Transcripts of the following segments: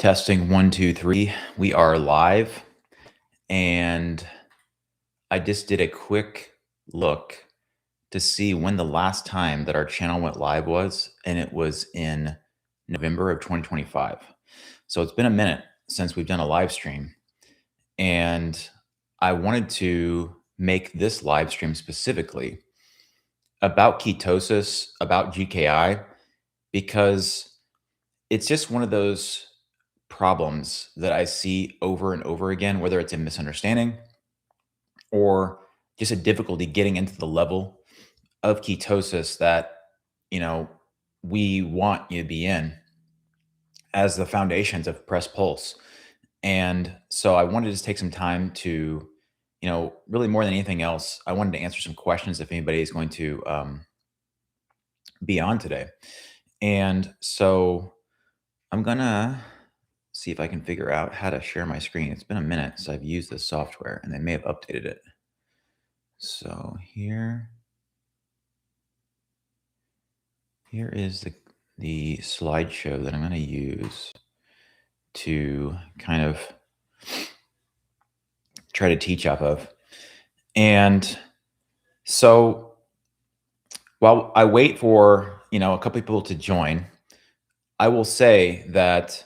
Testing one, two, three. We are live. And I just did a quick look to see when the last time that our channel went live was, and it was in November of 2025. So it's been a minute since we've done a live stream. And I wanted to make this live stream specifically about ketosis, about GKI, because it's just one of those problems that I see over and over again, whether it's a misunderstanding or just a difficulty getting into the level of ketosis that, you know, we want you to be in as the foundations of Press Pulse. And so I wanted to just take some time to, really more than anything else, I wanted to answer some questions if anybody is going to be on today. And so I'm going to see if I can figure out how to share my screen. It's been a minute since I've used this software and they may have updated it. So here is the slideshow that I'm going to use to kind of try to teach off of. And so while I wait for, a couple people to join, I will say that,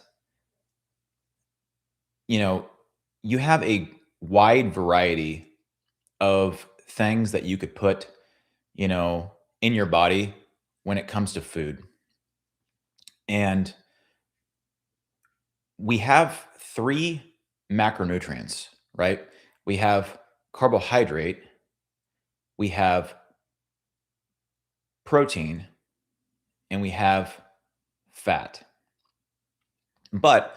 you have a wide variety of things that you could put, in your body when it comes to food. And we have three macronutrients, right? We have carbohydrate, we have protein, and we have fat. But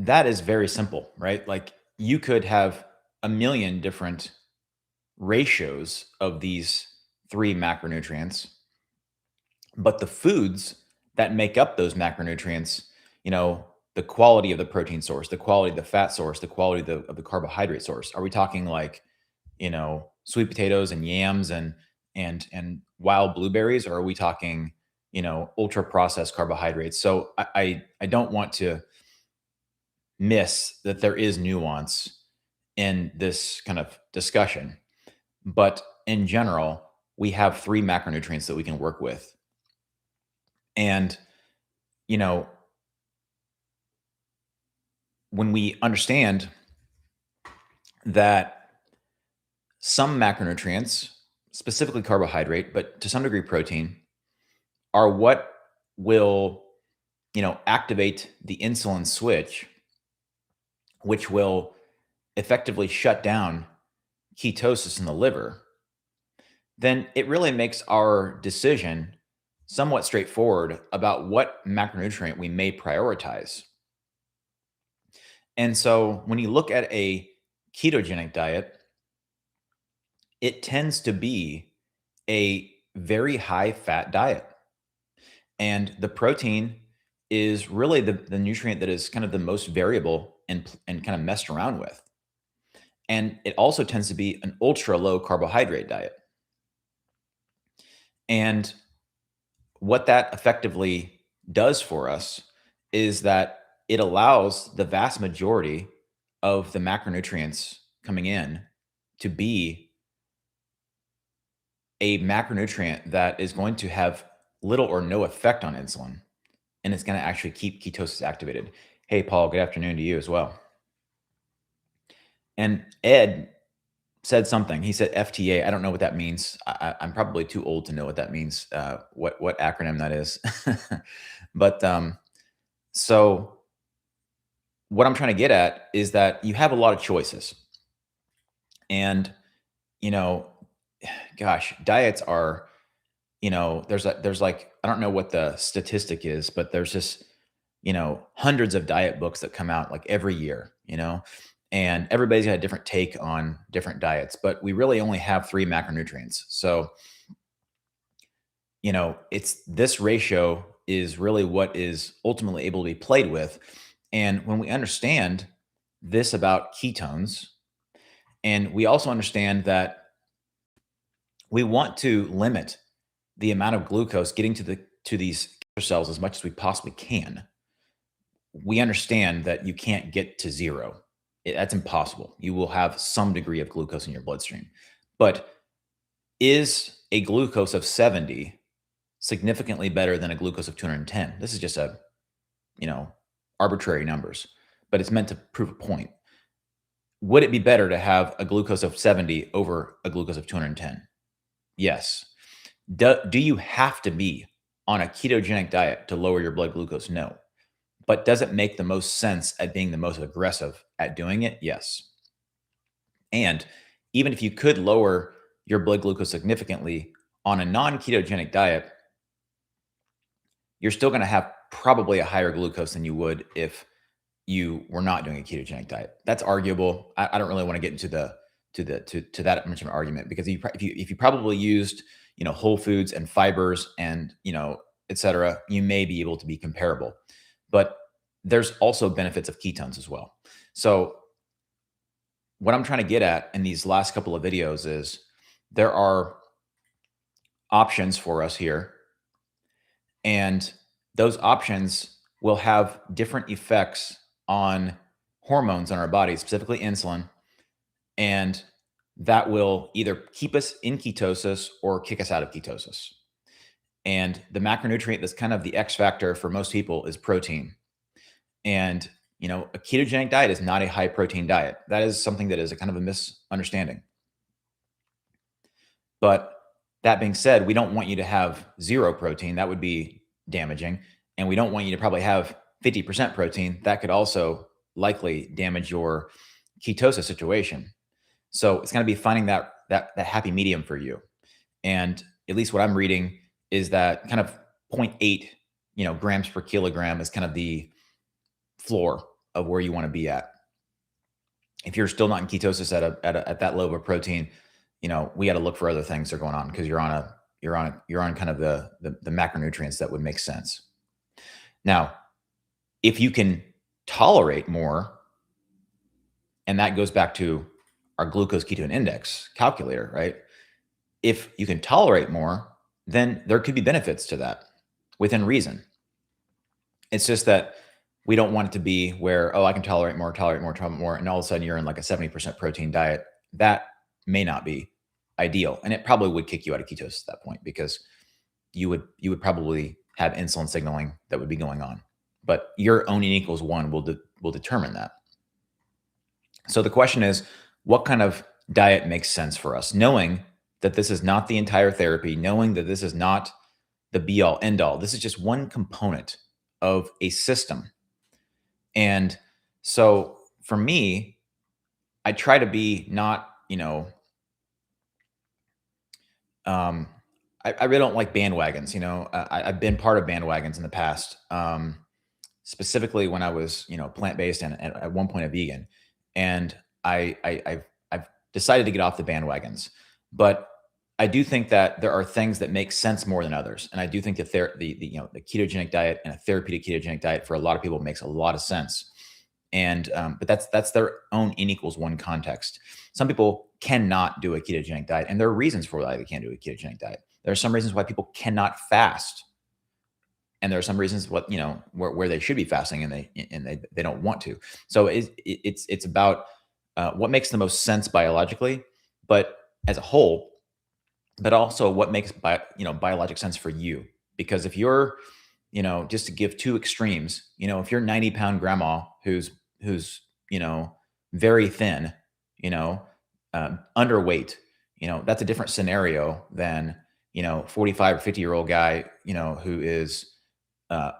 that is very simple, right? Like you could have a million different ratios of these three macronutrients, but the foods that make up those macronutrients, the quality of the protein source, the quality of the fat source, the quality of the carbohydrate source. Are we talking like, sweet potatoes and yams and wild blueberries, or are we talking, ultra processed carbohydrates? So I don't want to miss that there is nuance in this kind of discussion, but in general, we have three macronutrients that we can work with. And, when we understand that some macronutrients, specifically carbohydrate, but to some degree protein, are what will, activate the insulin switch, which will effectively shut down ketosis in the liver, then it really makes our decision somewhat straightforward about what macronutrient we may prioritize. And so when you look at a ketogenic diet, it tends to be a very high fat diet. And the protein is really the nutrient that is kind of the most variable and kind of messed around with. And it also tends to be an ultra low carbohydrate diet. And what that effectively does for us is that it allows the vast majority of the macronutrients coming in to be a macronutrient that is going to have little or no effect on insulin, and it's going to actually keep ketosis activated. Hey, Paul, good afternoon to you as well. And Ed said something. He said FTA. I don't know what that means. I'm probably too old to know what that means, what acronym that is. But so what I'm trying to get at is that you have a lot of choices. And, gosh, diets are, there's like, I don't know what the statistic is, but there's just, hundreds of diet books that come out like every year, and everybody's got a different take on different diets, but we really only have three macronutrients. So, it's this ratio is really what is ultimately able to be played with. And when we understand this about ketones, and we also understand that we want to limit the amount of glucose getting to these cells as much as we possibly can, we understand that you can't get to zero. That's impossible. You will have some degree of glucose in your bloodstream. But is a glucose of 70 significantly better than a glucose of 210? This is just arbitrary numbers, but it's meant to prove a point. Would it be better to have a glucose of 70 over a glucose of 210? Yes. Do you have to be on a ketogenic diet to lower your blood glucose? No. But does it make the most sense at being the most aggressive at doing it? Yes. And even if you could lower your blood glucose significantly on a non-ketogenic diet, you're still going to have probably a higher glucose than you would if you were not doing a ketogenic diet. That's arguable. I don't really want to get into that much of an argument, because if you probably used whole foods and fibers and et cetera, you may be able to be comparable. But there's also benefits of ketones as well. So what I'm trying to get at in these last couple of videos is there are options for us here, and those options will have different effects on hormones in our body, specifically insulin, and that will either keep us in ketosis or kick us out of ketosis. And the macronutrient that's kind of the X factor for most people is protein. And a ketogenic diet is not a high protein diet. That is something that is a kind of a misunderstanding. But that being said, we don't want you to have zero protein. That would be damaging. And we don't want you to probably have 50% protein. That could also likely damage your ketosis situation. So it's going to be finding that happy medium for you. And at least what I'm reading is that kind of 0.8 grams per kilogram is kind of the floor of where you want to be at. If you're still not in ketosis at that low of a protein, we got to look for other things that are going on, because you're on kind of the macronutrients that would make sense. Now, if you can tolerate more, and that goes back to our glucose ketone index calculator, right? If you can tolerate more, then there could be benefits to that within reason. It's just that we don't want it to be where, I can tolerate more, and all of a sudden you're in like a 70% protein diet. That may not be ideal, and it probably would kick you out of ketosis at that point, because you would probably have insulin signaling that would be going on. But your own N equals 1 will determine that. So the question is, what kind of diet makes sense for us? Knowing that this is not the entire therapy, knowing that this is not the be all end all. This is just one component of a system. And so for me, I try to be not, I really don't like bandwagons. I've been part of bandwagons in the past, specifically when I was, plant-based and at one point a vegan. And I've decided to get off the bandwagons. But I do think that there are things that make sense more than others. And I do think that the ketogenic diet and a therapeutic ketogenic diet for a lot of people makes a lot of sense. And but that's their own N equals 1 context. Some people cannot do a ketogenic diet, and there are reasons for why they can't do a ketogenic diet. There are some reasons why people cannot fast, and there are some reasons where they should be fasting and they don't want to. So it's about what makes the most sense biologically, but as a whole, but also what makes biologic sense for you. Because if you're, just to give two extremes, if you're 90-pound grandma who's very thin, underweight, that's a different scenario than 45 or 50-year-old guy, who is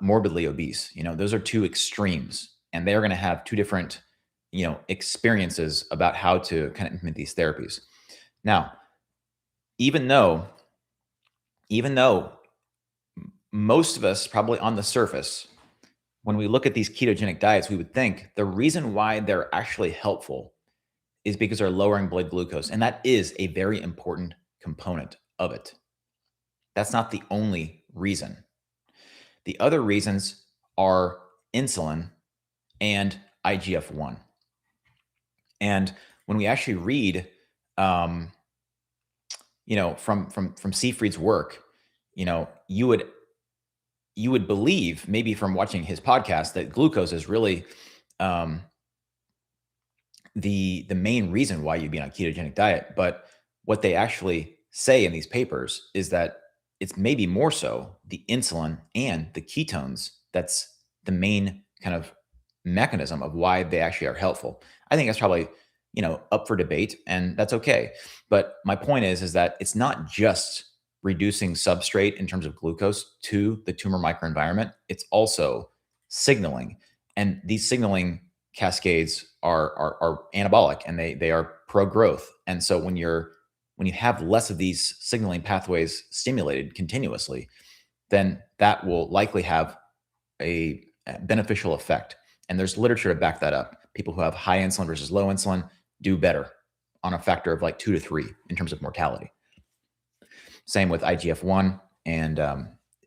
morbidly obese. Those are two extremes, and they're going to have two different experiences about how to kind of implement these therapies. Now, even though most of us probably on the surface, when we look at these ketogenic diets, we would think the reason why they're actually helpful is because they're lowering blood glucose. And that is a very important component of it. That's not the only reason. The other reasons are insulin and IGF-1. And when we actually read, from Siegfried's work, you you would believe, maybe from watching his podcast, that glucose is really um, the main reason why you'd be on a ketogenic diet. But what they actually say in these papers is that it's maybe more so the insulin and the ketones that's the main kind of mechanism of why they actually are helpful. I think that's probably, up for debate, and that's okay. But my point is that it's not just reducing substrate in terms of glucose to the tumor microenvironment, it's also signaling. And these signaling cascades are anabolic, and they are pro growth. And so when you have less of these signaling pathways stimulated continuously, then that will likely have a beneficial effect. And there's literature to back that up. People who have high insulin versus low insulin do better on a factor of like 2 to 3 in terms of mortality. Same with IGF-1, and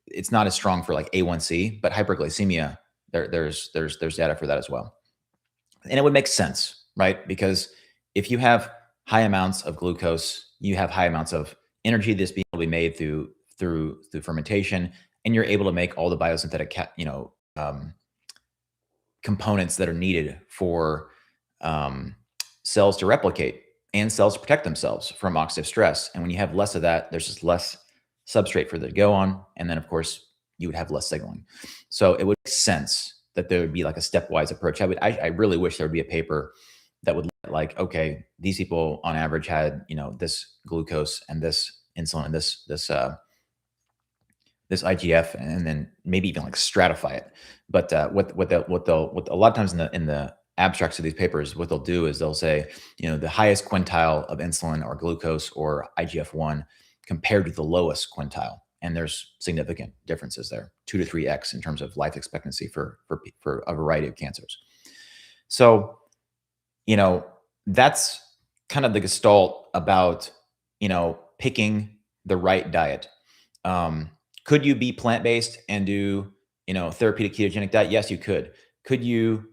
it's not as strong for like A1C, but hyperglycemia, there's data for that as well. And it would make sense, right? Because if you have high amounts of glucose, you have high amounts of energy that's being able to be made through fermentation, and you're able to make all the biosynthetic, components that are needed for cells to replicate and cells to protect themselves from oxidative stress. And when you have less of that, there's just less substrate for them to go on. And then, of course, you would have less signaling. So it would make sense that there would be like a stepwise approach. I really wish there would be a paper that would look at like, okay, these people on average had, this glucose and this insulin and this IGF, and then maybe even like stratify it. But what a lot of times in the abstracts of these papers, what they'll do is they'll say, the highest quintile of insulin or glucose or IGF-1 compared to the lowest quintile. And there's significant differences there, 2 to 3x in terms of life expectancy for a variety of cancers. So, that's kind of the gestalt about, picking the right diet. Could you be plant-based and do, therapeutic ketogenic diet? Yes, you could. Could you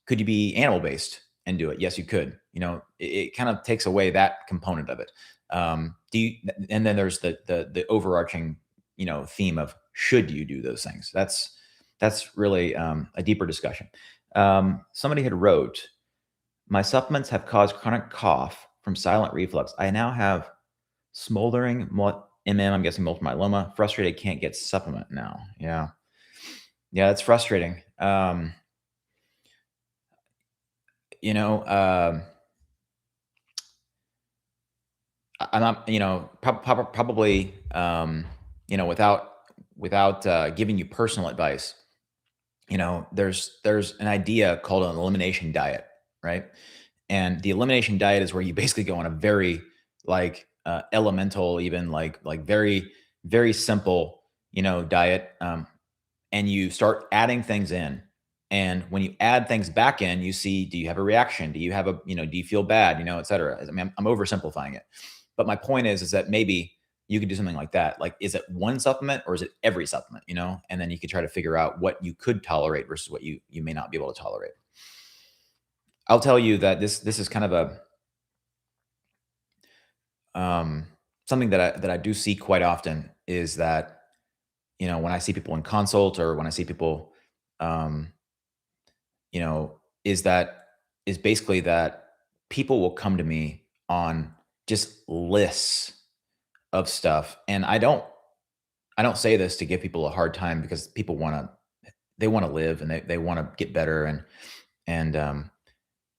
be animal-based and do it? Yes, you could. It kind of takes away that component of it. And then there's the overarching, theme of should you do those things? That's really a deeper discussion. Somebody had wrote, my supplements have caused chronic cough from silent reflux. I now have smoldering I'm guessing multiple myeloma. Frustrated, can't get supplement now. Yeah, that's frustrating. I'm not, probably, without giving you personal advice, there's an idea called an elimination diet, right? And the elimination diet is where you basically go on a very like elemental, even like very, very simple, diet. And you start adding things in. And when you add things back in, you see, do you have a reaction? Do you have do you feel bad, et cetera? I mean, I'm oversimplifying it. But my point is that maybe you could do something like that. Like, is it one supplement or is it every supplement, And then you could try to figure out what you could tolerate versus what you may not be able to tolerate. I'll tell you that this is kind of something that I do see quite often is that, when I see people in consult or when I see people, is basically that people will come to me on just lists of stuff. And I don't say this to give people a hard time, because people they want to live and they want to get better. And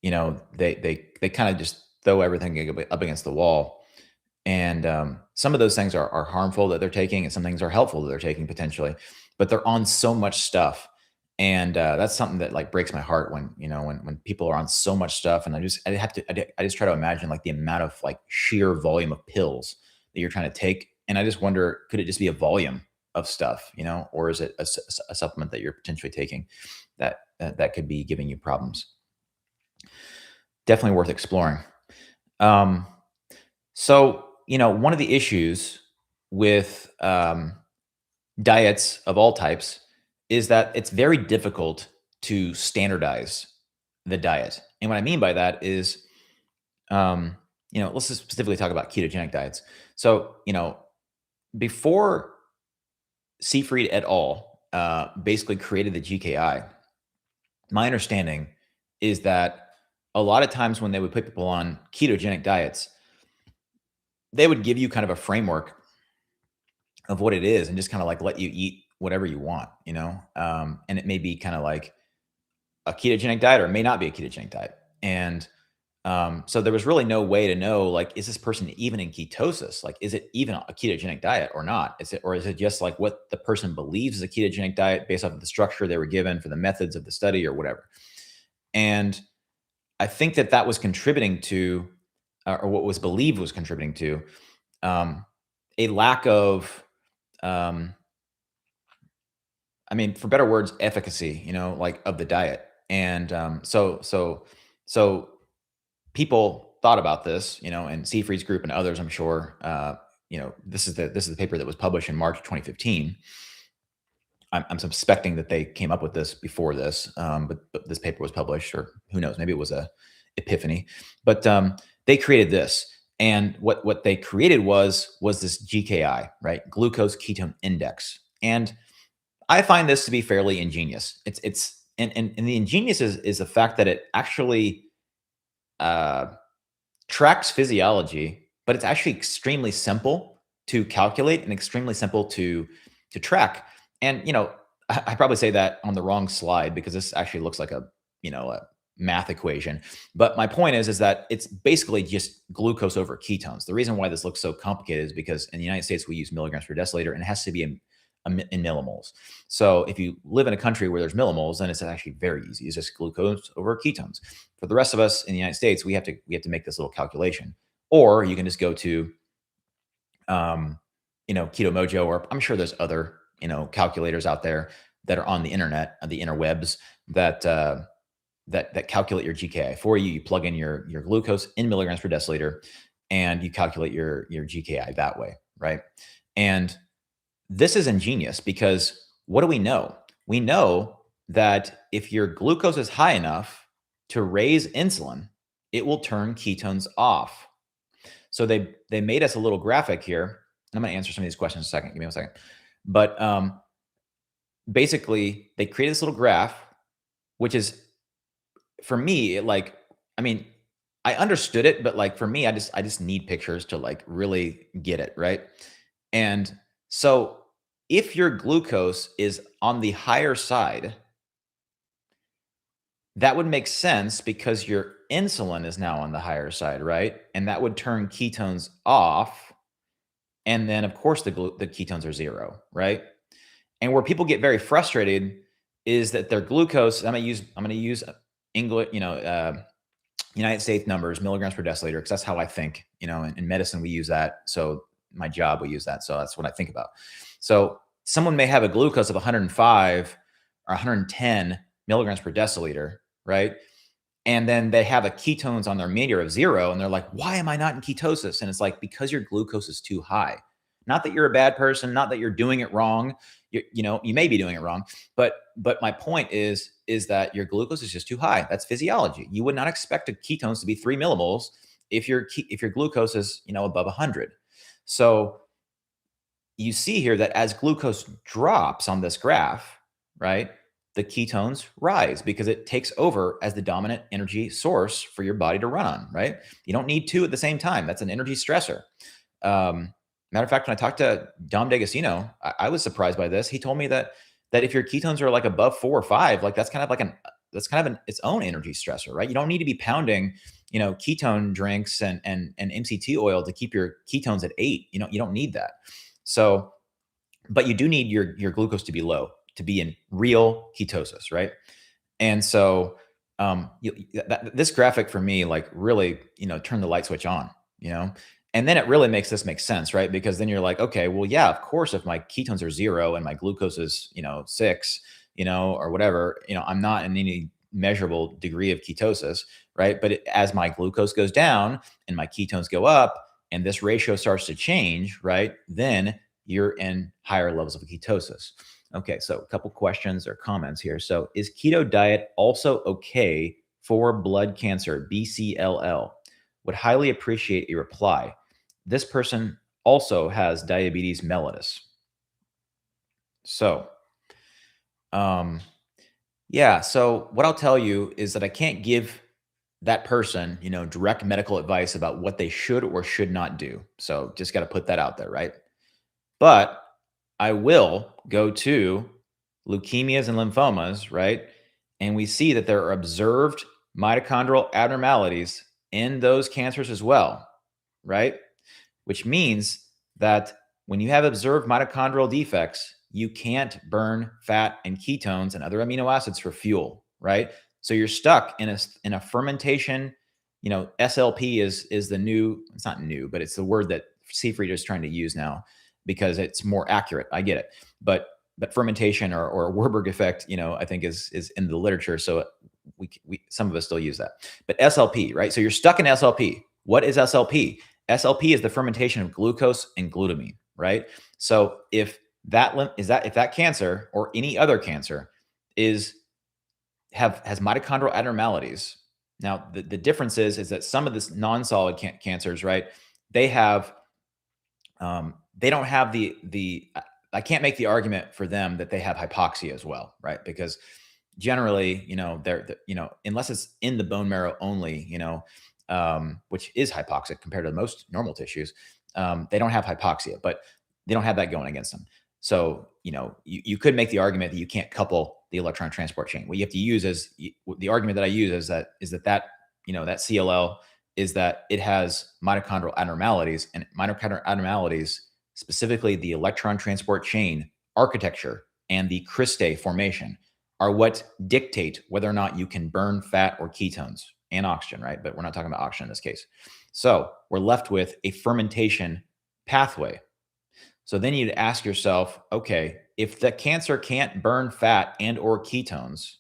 they kind of just throw everything up against the wall. And some of those things are harmful that they're taking, and some things are helpful that they're taking potentially, but they're on so much stuff. And that's something that like breaks my heart when, when people are on so much stuff. And I just try to imagine like the amount of like sheer volume of pills that you're trying to take. And I just wonder, could it just be a volume of stuff, or is it a supplement that you're potentially taking that could be giving you problems? Definitely worth exploring. So, one of the issues with diets of all types is that it's very difficult to standardize the diet. And what I mean by that is, let's just specifically talk about ketogenic diets. So, before Seifried et al. Basically created the GKI. My understanding is that a lot of times when they would put people on ketogenic diets, they would give you kind of a framework of what it is and just kind of like let you eat whatever you want, and it may be kind of like a ketogenic diet or it may not be a ketogenic diet. And so there was really no way to know, like, is this person even in ketosis? Like, is it even a ketogenic diet or not? Or is it just like what the person believes is a ketogenic diet based off of the structure they were given for the methods of the study or whatever? And I think that was contributing to, or what was believed was contributing to, a lack of, um, I mean, for better words, efficacy, like of the diet. And so people thought about this, and Seifried's group and others, I'm sure. This is the paper that was published in March 2015. I'm suspecting that they came up with this before this, but this paper was published, or who knows, maybe it was a epiphany. But they created this, and what they created was this GKI, right? Glucose ketone index, and I find this to be fairly ingenious. And the ingenious is the fact that it actually tracks physiology, but it's actually extremely simple to calculate and extremely simple to track. And I probably say that on the wrong slide because this actually looks like a math equation. But my point is that it's basically just glucose over ketones. The reason why this looks so complicated is because in the United States we use milligrams per deciliter, and it has to be in millimoles. So if you live in a country where there's millimoles, then it's actually very easy. It's just glucose over ketones. For the rest of us in the United States, we have to make this little calculation. Or you can just go to Keto Mojo, or I'm sure there's other calculators out there that are on the internet, the interwebs, that calculate your GKI for you. You plug in your glucose in milligrams per deciliter, and you calculate your GKI that way, right? And this is ingenious because what do we know? We know that if your glucose is high enough to raise insulin, it will turn ketones off. So they made us a little graphic here, and I'm going to answer some of these questions in a second. Give me 1 second. But basically, they created this little graph, which is, for me, I understood it, but like for me, I just need pictures to like really get it, right? And so if your glucose is on the higher side, that would make sense because your insulin is now on the higher side, right? And that would turn ketones off. And then of course the ketones are zero, right? And where people get very frustrated is that their glucose, I'm going to use English, United States numbers, milligrams per deciliter, because that's how I think, in medicine, we use that. So my job, we use that. So that's what I think about. So someone may have a glucose of 105 or 110 milligrams per deciliter, right? And then they have a ketones on their meter of 0, and they're like, why am I not in ketosis? And it's like, because your glucose is too high. Not that you're a bad person, not that you're doing it wrong. You may be doing it wrong, but my point is that your glucose is just too high. That's physiology. You would not expect a ketones to be 3 millimoles if your glucose is above 100. So you see here that as glucose drops on this graph, right, the ketones rise because it takes over as the dominant energy source for your body to run on, right? You don't need two at the same time. That's an energy stressor. Matter of fact, when I talked to Dom D'Agostino, I was surprised by this. He told me that if your ketones are like above 4 or 5, like that's kind of its own energy stressor, right? You don't need to be pounding, ketone drinks and MCT oil to keep your ketones at 8. You don't need that. So, but you do need your glucose to be low to be in real ketosis, right? And so this graphic for me, like really, turned the light switch on, and then it really makes this make sense, right? Because then you're like, okay, well, yeah, of course, if my ketones are 0 and my glucose is, 6, or whatever, I'm not in any measurable degree of ketosis, right? But as my glucose goes down and my ketones go up and this ratio starts to change, right? Then you're in higher levels of ketosis. Okay, so a couple questions or comments here. So is keto diet also okay for blood cancer, BCLL? Would highly appreciate a reply. This person also has diabetes mellitus. So, um, yeah. So what I'll tell you is that I can't give that person, direct medical advice about what they should or should not do. So just got to put that out there, right? But I will go to leukemias and lymphomas, right? And we see that there are observed mitochondrial abnormalities in those cancers as well, right? Which means that when you have observed mitochondrial defects, you can't burn fat and ketones and other amino acids for fuel, right? So you're stuck in a fermentation. SLP is the new. It's not new, but it's the word that Seafried is trying to use now because it's more accurate. I get it, but fermentation or Warburg effect, I think is in the literature. So we some of us still use that. But SLP, right? So you're stuck in SLP. What is SLP? SLP is the fermentation of glucose and glutamine, right? So if that cancer or any other cancer has mitochondrial abnormalities. Now the difference is that some of this non-solid cancers, right? They have they don't have the I can't make the argument for them that they have hypoxia as well, right? Because generally, they're unless it's in the bone marrow only, which is hypoxic compared to most normal tissues, they don't have hypoxia, but they don't have that going against them. So, you could make the argument that you can't couple the electron transport chain. What you have to use the argument that I use is that that CLL is that it has mitochondrial abnormalities, and mitochondrial abnormalities, specifically the electron transport chain architecture and the cristae formation, are what dictate whether or not you can burn fat or ketones and oxygen, right? But we're not talking about oxygen in this case. So we're left with a fermentation pathway. So then you'd ask yourself, okay, if the cancer can't burn fat and or ketones,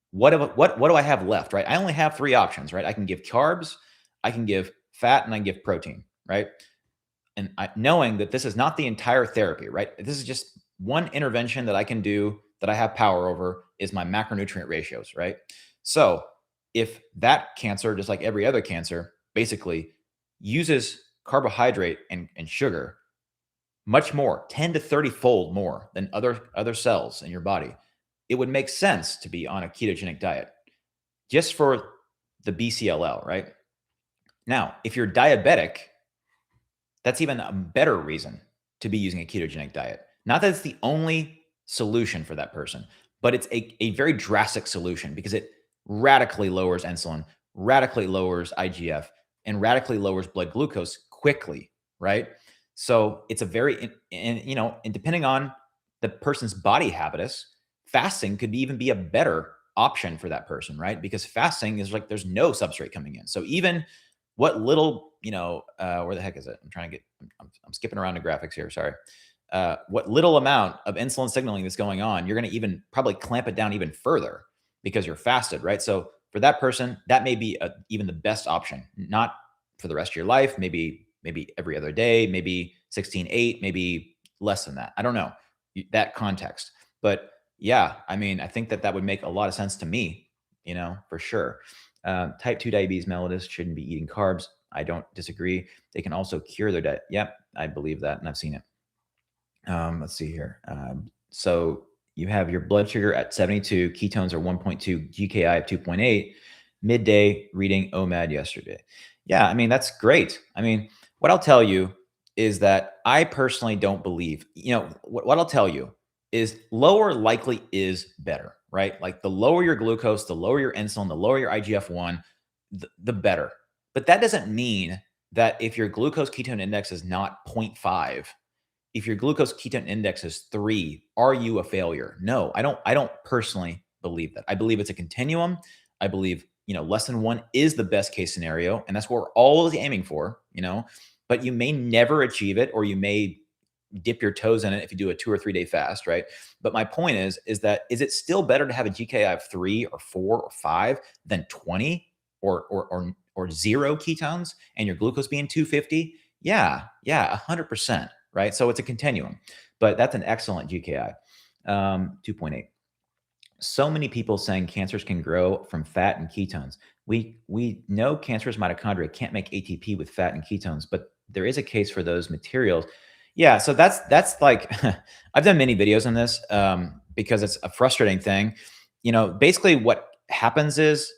what do I have left, right? I only have three options, right? I can give carbs, I can give fat, and I can give protein, right? And knowing that this is not the entire therapy, right? This is just one intervention that I can do that I have power over is my macronutrient ratios, right? So if that cancer, just like every other cancer, basically uses carbohydrate and sugar much more, 10 to 30 fold more than other cells in your body, it would make sense to be on a ketogenic diet just for the BCLL, right? Now, if you're diabetic, that's even a better reason to be using a ketogenic diet. Not that it's the only solution for that person, but it's a very drastic solution because it radically lowers insulin, radically lowers IGF, and radically lowers blood glucose quickly, right? So it's a very, and depending on the person's body habitus, fasting could even be a better option for that person, right? Because fasting is like there's no substrate coming in. So even what little, where the heck is it? I'm skipping around the graphics here. Sorry. What little amount of insulin signaling that's going on, you're going to even probably clamp it down even further because you're fasted, right? So for that person, that may be even the best option, not for the rest of your life, maybe every other day, maybe 16/8, maybe less than that. I don't know that context, but yeah, I mean, I think that would make a lot of sense to me, for sure. Type 2 diabetes mellitus shouldn't be eating carbs. I don't disagree. They can also cure their diet. Yep, I believe that, and I've seen it. Let's see here. So you have your blood sugar at 72, ketones are 1.2, GKI of 2.8, midday reading OMAD yesterday. Yeah, I mean, that's great. I mean, what I'll tell you is that I personally don't believe, what I'll tell you is lower likely is better, right? Like the lower your glucose, the lower your insulin, the lower your IGF-1, the better. But that doesn't mean that if your glucose ketone index is not 0.5, if your glucose ketone index is 3, are you a failure? No, I don't personally believe that. I believe it's a continuum. I believe, less than 1 is the best case scenario. And that's what we're always aiming for, but you may never achieve it, or you may dip your toes in it if you do a 2 or 3 day fast, right? But my point is it still better to have a GKI of 3 or 4 or 5 than 20 or 0 ketones and your glucose being 250? Yeah, 100%, right? So it's a continuum, but that's an excellent GKI. 2.8. So many people saying cancers can grow from fat and ketones. We know cancerous mitochondria can't make ATP with fat and ketones, but there is a case for those materials. Yeah, so that's like I've done many videos on this because it's a frustrating thing. Basically what happens is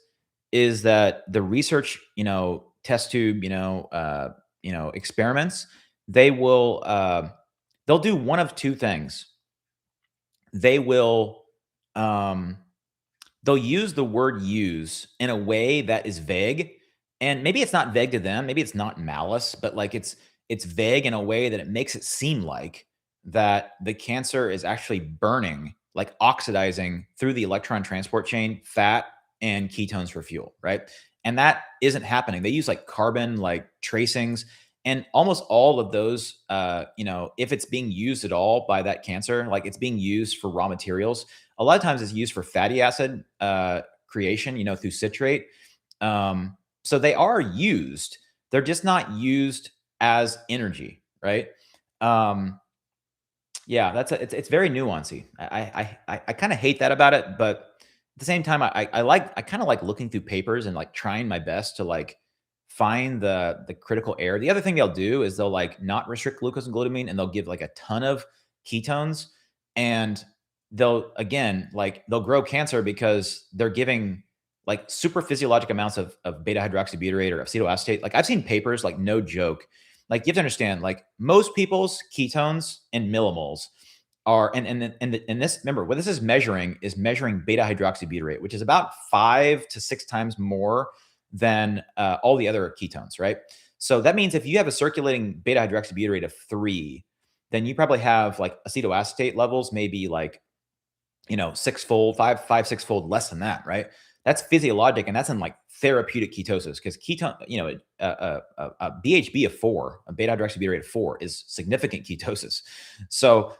that the research, test tube, experiments, they will they'll do one of two things. They will um they'll use the word use in a way that is vague, and maybe it's not vague to them, maybe it's not malice, but like it's vague in a way that it makes it seem like that the cancer is actually burning, like oxidizing through the electron transport chain, fat and ketones for fuel, right? And that isn't happening. They use like carbon like tracings, and almost all of those if it's being used at all by that cancer, like it's being used for raw materials, a lot of times it's used for fatty acid creation, through citrate. So they are used. They're just not used as energy, right? Um, yeah, it's very nuancy. I kind of hate that about it, but at the same time, I kind of like looking through papers and like trying my best to like find the critical error. The other thing they'll do is they'll like not restrict glucose and glutamine, and they'll give like a ton of ketones, and they'll grow cancer because they're giving like super physiologic amounts of beta hydroxybutyrate or acetoacetate. Like I've seen papers, like no joke, like you have to understand, like most people's ketones in millimoles are, and this, remember, what this is measuring beta hydroxybutyrate, which is about 5 to 6 times more than all the other ketones, right? So that means if you have a circulating beta hydroxybutyrate of 3, then you probably have like acetoacetate levels, maybe like sixfold, sixfold less than that, right? That's physiologic, and that's in like therapeutic ketosis, because ketone, a BHB of 4, a beta hydroxybutyrate of 4, is significant ketosis. So,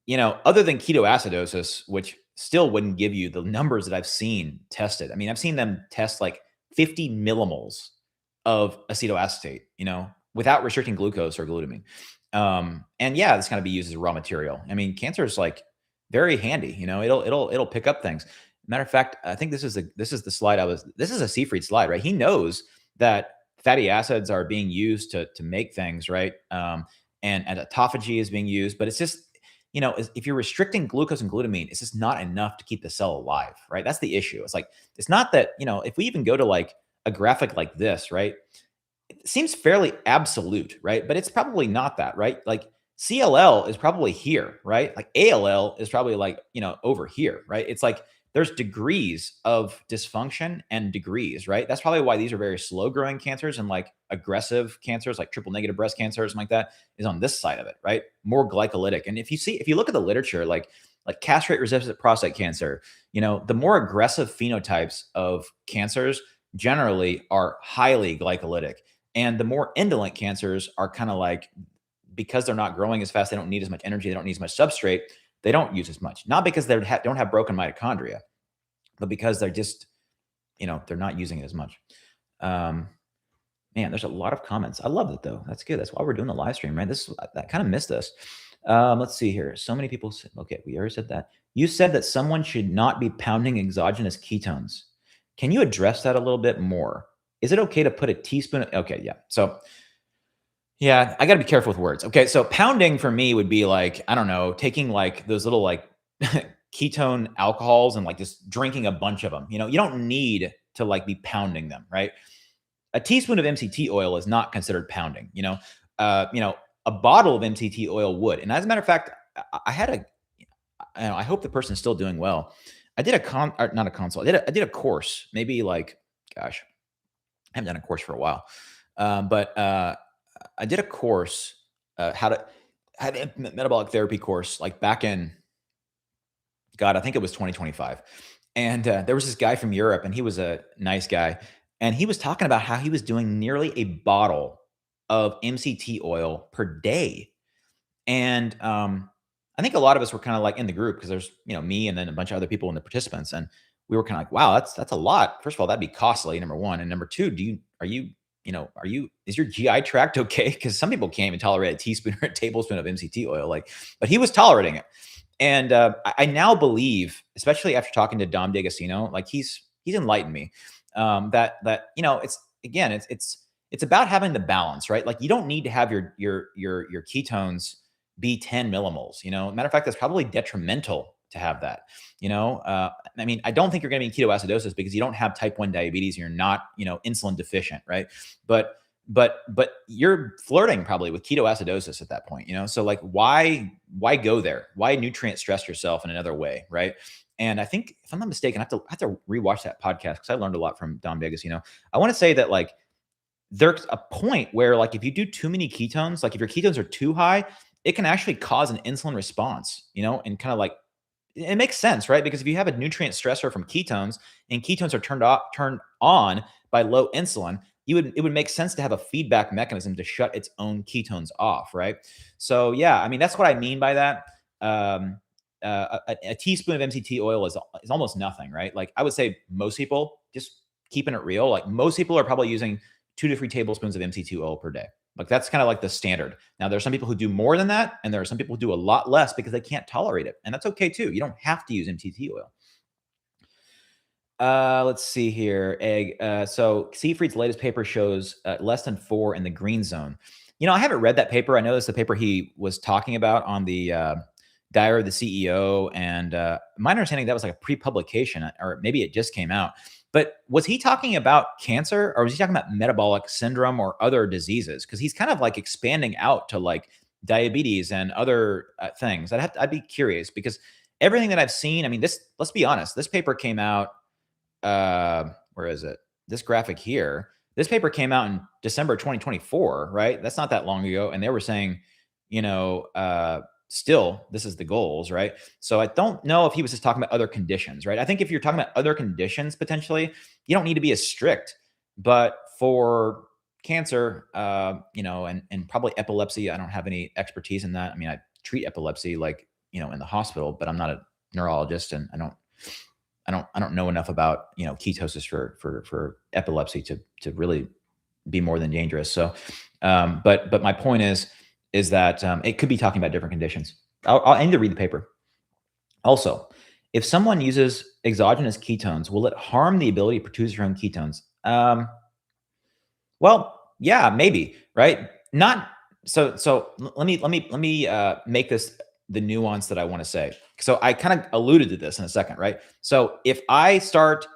other than ketoacidosis, which still wouldn't give you the numbers that I've seen tested. I mean, I've seen them test like 50 millimoles of acetoacetate, without restricting glucose or glutamine. And yeah, this kind of be used as a raw material. I mean, cancer is like very handy. It'll pick up things. Matter of fact, I think this is the slide this is a Seafried slide, right? He knows that fatty acids are being used to make things, right? And autophagy is being used, but it's just, if you're restricting glucose and glutamine, it's just not enough to keep the cell alive, right? That's the issue. It's like, it's not that, if we even go to like a graphic like this, right? It seems fairly absolute, right? But it's probably not that, right? Like CLL is probably here, right? Like ALL is probably like, over here, right? It's like there's degrees of dysfunction and degrees, right? That's probably why these are very slow growing cancers, and like aggressive cancers, like triple negative breast cancer or something like that, is on this side of it, right? More glycolytic. And if you look at the literature, like castrate resistant prostate cancer, the more aggressive phenotypes of cancers generally are highly glycolytic. And the more indolent cancers are kind of like, because they're not growing as fast, they don't need as much energy, they don't need as much substrate, they don't use as much. Not because they don't have broken mitochondria, but because they're just, they're not using it as much. Man, there's a lot of comments. I love it though. That's good. That's why we're doing the live stream, right? I kind of missed this. Let's see here. So many people said, okay, we already said that. You said that someone should not be pounding exogenous ketones. Can you address that a little bit more? Is it okay to put a teaspoon? Okay, yeah. So, yeah, I got to be careful with words. Okay, so pounding for me would be like, I don't know, taking like those little like ketone alcohols and like just drinking a bunch of them. You don't need to like be pounding them, right? A teaspoon of MCT oil is not considered pounding. A bottle of MCT oil would. And as a matter of fact, I had a, I hope the person is still doing well. I did not a consult. I did a course, maybe like, gosh, I haven't done a course for a while. But I did a course, had a metabolic therapy course, like back in, God, I think it was 2025. And there was this guy from Europe, and he was a nice guy. And he was talking about how he was doing nearly a bottle of MCT oil per day. And I think a lot of us were kind of like in the group, because there's, me and then a bunch of other people in the participants. And we were kind of like, wow, that's a lot. First of all, that'd be costly, number one. And number two, is your GI tract okay? Because some people can't even tolerate a teaspoon or a tablespoon of MCT oil. But he was tolerating it. And I now believe, especially after talking to Dom D'Agostino, like he's enlightened me, that it's about having the balance, right? Like you don't need to have your ketones be 10 millimoles. Matter of fact, that's probably detrimental to have that. I mean, I don't think you're going to be in ketoacidosis because you don't have type 1 diabetes and you're not, insulin deficient, right? But you're flirting probably with ketoacidosis at that point, So like, why go there? Why nutrient stress yourself in another way, right? And I think, if I'm not mistaken, I have to rewatch that podcast because I learned a lot from Don Vegas. I want to say that, like, there's a point where, like, if you do too many ketones, like if your ketones are too high, it can actually cause an insulin response, and kind of like, it makes sense, right? Because if you have a nutrient stressor from ketones and ketones are turned on by low insulin, it would make sense to have a feedback mechanism to shut its own ketones off, right? So yeah, I mean, that's what I mean by that. A teaspoon of MCT oil is almost nothing, right? Like, I would say most people, just keeping it real, like most people are probably using 2 to 3 tablespoons of MCT oil per day. Like, that's kind of like the standard. Now, there are some people who do more than that, and there are some people who do a lot less because they can't tolerate it. And that's okay too. You don't have to use MCT oil. Let's see here. So Seyfried's latest paper shows less than 4 in the green zone. I haven't read that paper. I know that's the paper he was talking about on the Diary of the CEO. And my understanding, that was like a pre-publication, or maybe it just came out. But was he talking about cancer, or was he talking about metabolic syndrome or other diseases? Because he's kind of like expanding out to like diabetes and other things. I'd be curious, because everything that I've seen, I mean, let's be honest, this paper came out, where is it? This graphic here. This paper came out in December 2024, right? That's not that long ago. And they were saying, still, this is the goals, right? So I don't know if he was just talking about other conditions, right? I think if you're talking about other conditions, potentially, you don't need to be as strict. But for cancer, and probably epilepsy, I don't have any expertise in that. I mean, I treat epilepsy, like, in the hospital, but I'm not a neurologist, and I don't know enough about, ketosis for epilepsy to really be more than dangerous. So, but my point is that it could be talking about different conditions. I'll need to read the paper. Also, if someone uses exogenous ketones, will it harm the ability to produce your own ketones? Well, yeah, maybe, right? Not so. So let me make this the nuance that I want to say. So I kind of alluded to this in a second, right? So if I start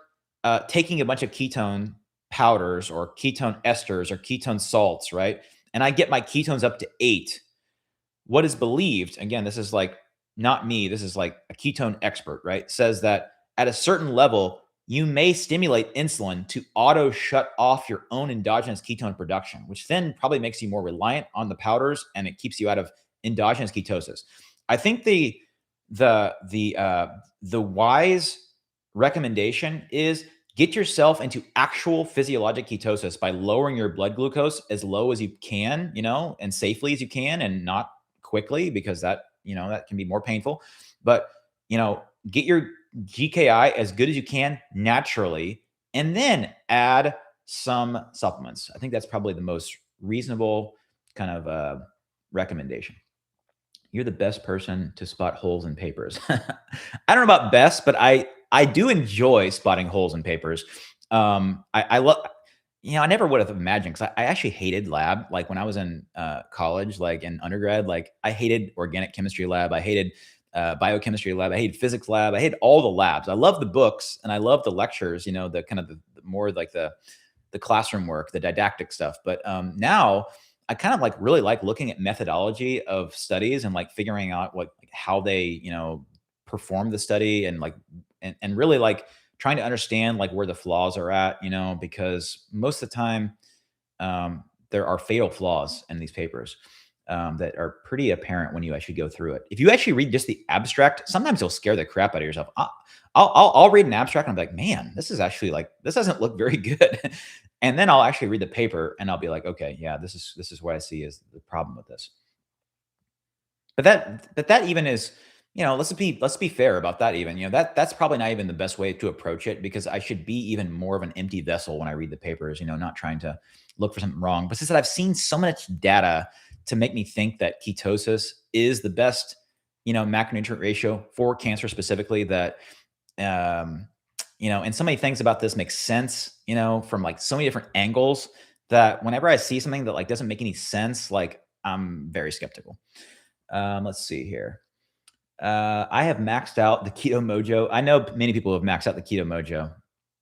taking a bunch of ketone powders or ketone esters or ketone salts, right, and I get my ketones up to 8, what is believed, again, this is like not me, this is like a ketone expert, right, says that at a certain level, you may stimulate insulin to auto shut off your own endogenous ketone production, which then probably makes you more reliant on the powders, and it keeps you out of endogenous ketosis. I think the wise recommendation is get yourself into actual physiologic ketosis by lowering your blood glucose as low as you can, and safely as you can, and not quickly, because that can be more painful. But, get your GKI as good as you can naturally, and then add some supplements. I think that's probably the most reasonable kind of recommendation. You're the best person to spot holes in papers. I don't know about best, but I do enjoy spotting holes in papers. I love, I never would have imagined, because I actually hated lab. Like, when I was in college, like in undergrad, like I hated organic chemistry lab. I hated biochemistry lab. I hated physics lab. I hated all the labs. I love the books and I love the lectures, the kind of the more like the classroom work, the didactic stuff. But now I kind of like really like looking at methodology of studies and like figuring out how they, perform the study, and like, and really like trying to understand like where the flaws are at, because most of the time there are fatal flaws in these papers that are pretty apparent when you actually go through it. If you actually read just the abstract, sometimes you'll scare the crap out of yourself. I'll read an abstract and I'm like, man, this is actually like, this doesn't look very good. And then I'll actually read the paper and I'll be like, okay, yeah, this is what I see is the problem with this. But that even is, let's be fair about that even. That's probably not even the best way to approach it, because I should be even more of an empty vessel when I read the papers, not trying to look for something wrong. But since I've seen so much data to make me think that ketosis is the best, macronutrient ratio for cancer specifically, that and so many things about this make sense, from like so many different angles, that whenever I see something that like doesn't make any sense, like I'm very skeptical. Let's see here. I have maxed out the Keto Mojo. I know many people have maxed out the Keto Mojo.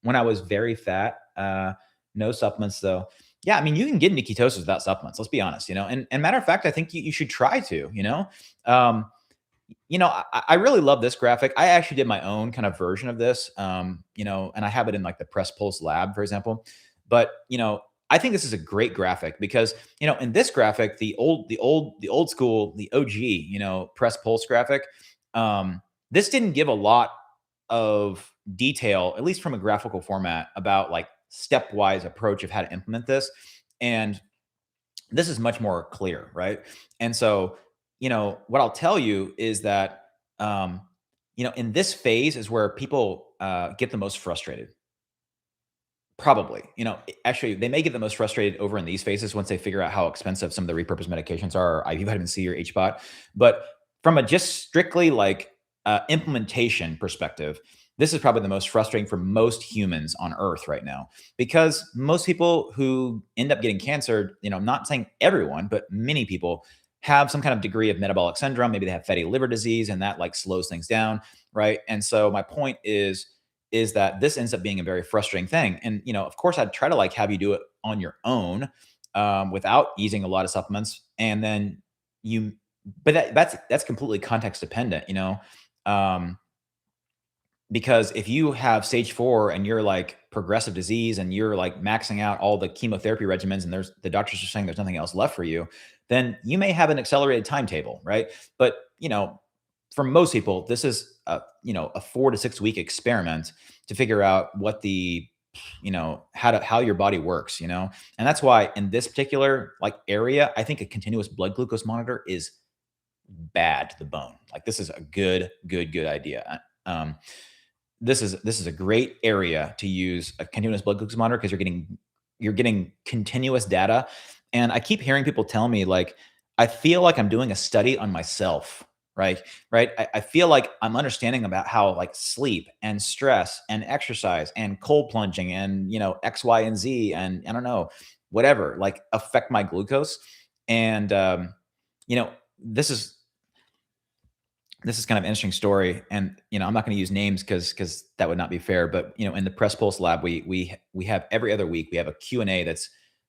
When I was very fat, no supplements though. Yeah, I mean, you can get into ketosis without supplements. Let's be honest, And matter of fact, I think you should try to. Um, I really love this graphic. I actually did my own kind of version of this, and I have it in like the Press Pulse Lab, for example. But I think this is a great graphic because in this graphic, the old school, the OG, Press Pulse graphic, this didn't give a lot of detail, at least from a graphical format, about like stepwise approach of how to implement this. And this is much more clear, right? And so, what I'll tell you is that, in this phase is where people get the most frustrated. Probably, actually, they may get the most frustrated over in these phases once they figure out how expensive some of the repurposed medications are, or IV vitamin C or HBOT. But from a just strictly like implementation perspective, this is probably the most frustrating for most humans on Earth right now, because most people who end up getting cancer, I'm not saying everyone, but many people have some kind of degree of metabolic syndrome. Maybe they have fatty liver disease, and that like slows things down, right? And so my point is that this ends up being a very frustrating thing. And, of course, I'd try to like have you do it on your own without using a lot of supplements. And then but that's completely context dependent, um, because if you have stage 4 and you're like progressive disease and you're like maxing out all the chemotherapy regimens and the doctors are saying there's nothing else left for you, then you may have an accelerated timetable, right? But, for most people, this is a 4 to 6 week experiment to figure out what how your body works, and that's why in this particular like area, I think a continuous blood glucose monitor is bad to the bone. Like this is a good idea. This is a great area to use a continuous blood glucose monitor because you're getting continuous data. And I keep hearing people tell me like, I feel like I'm doing a study on myself. Right. Right. I feel like I'm understanding about how like sleep and stress and exercise and cold plunging and, X, Y, and Z and I don't know, whatever, like affect my glucose. And, you know, this is, this is kind of an interesting story. And, I'm not going to use names because that would not be fair. But, in the Press Pulse Lab, we have every other week, we have a Q&A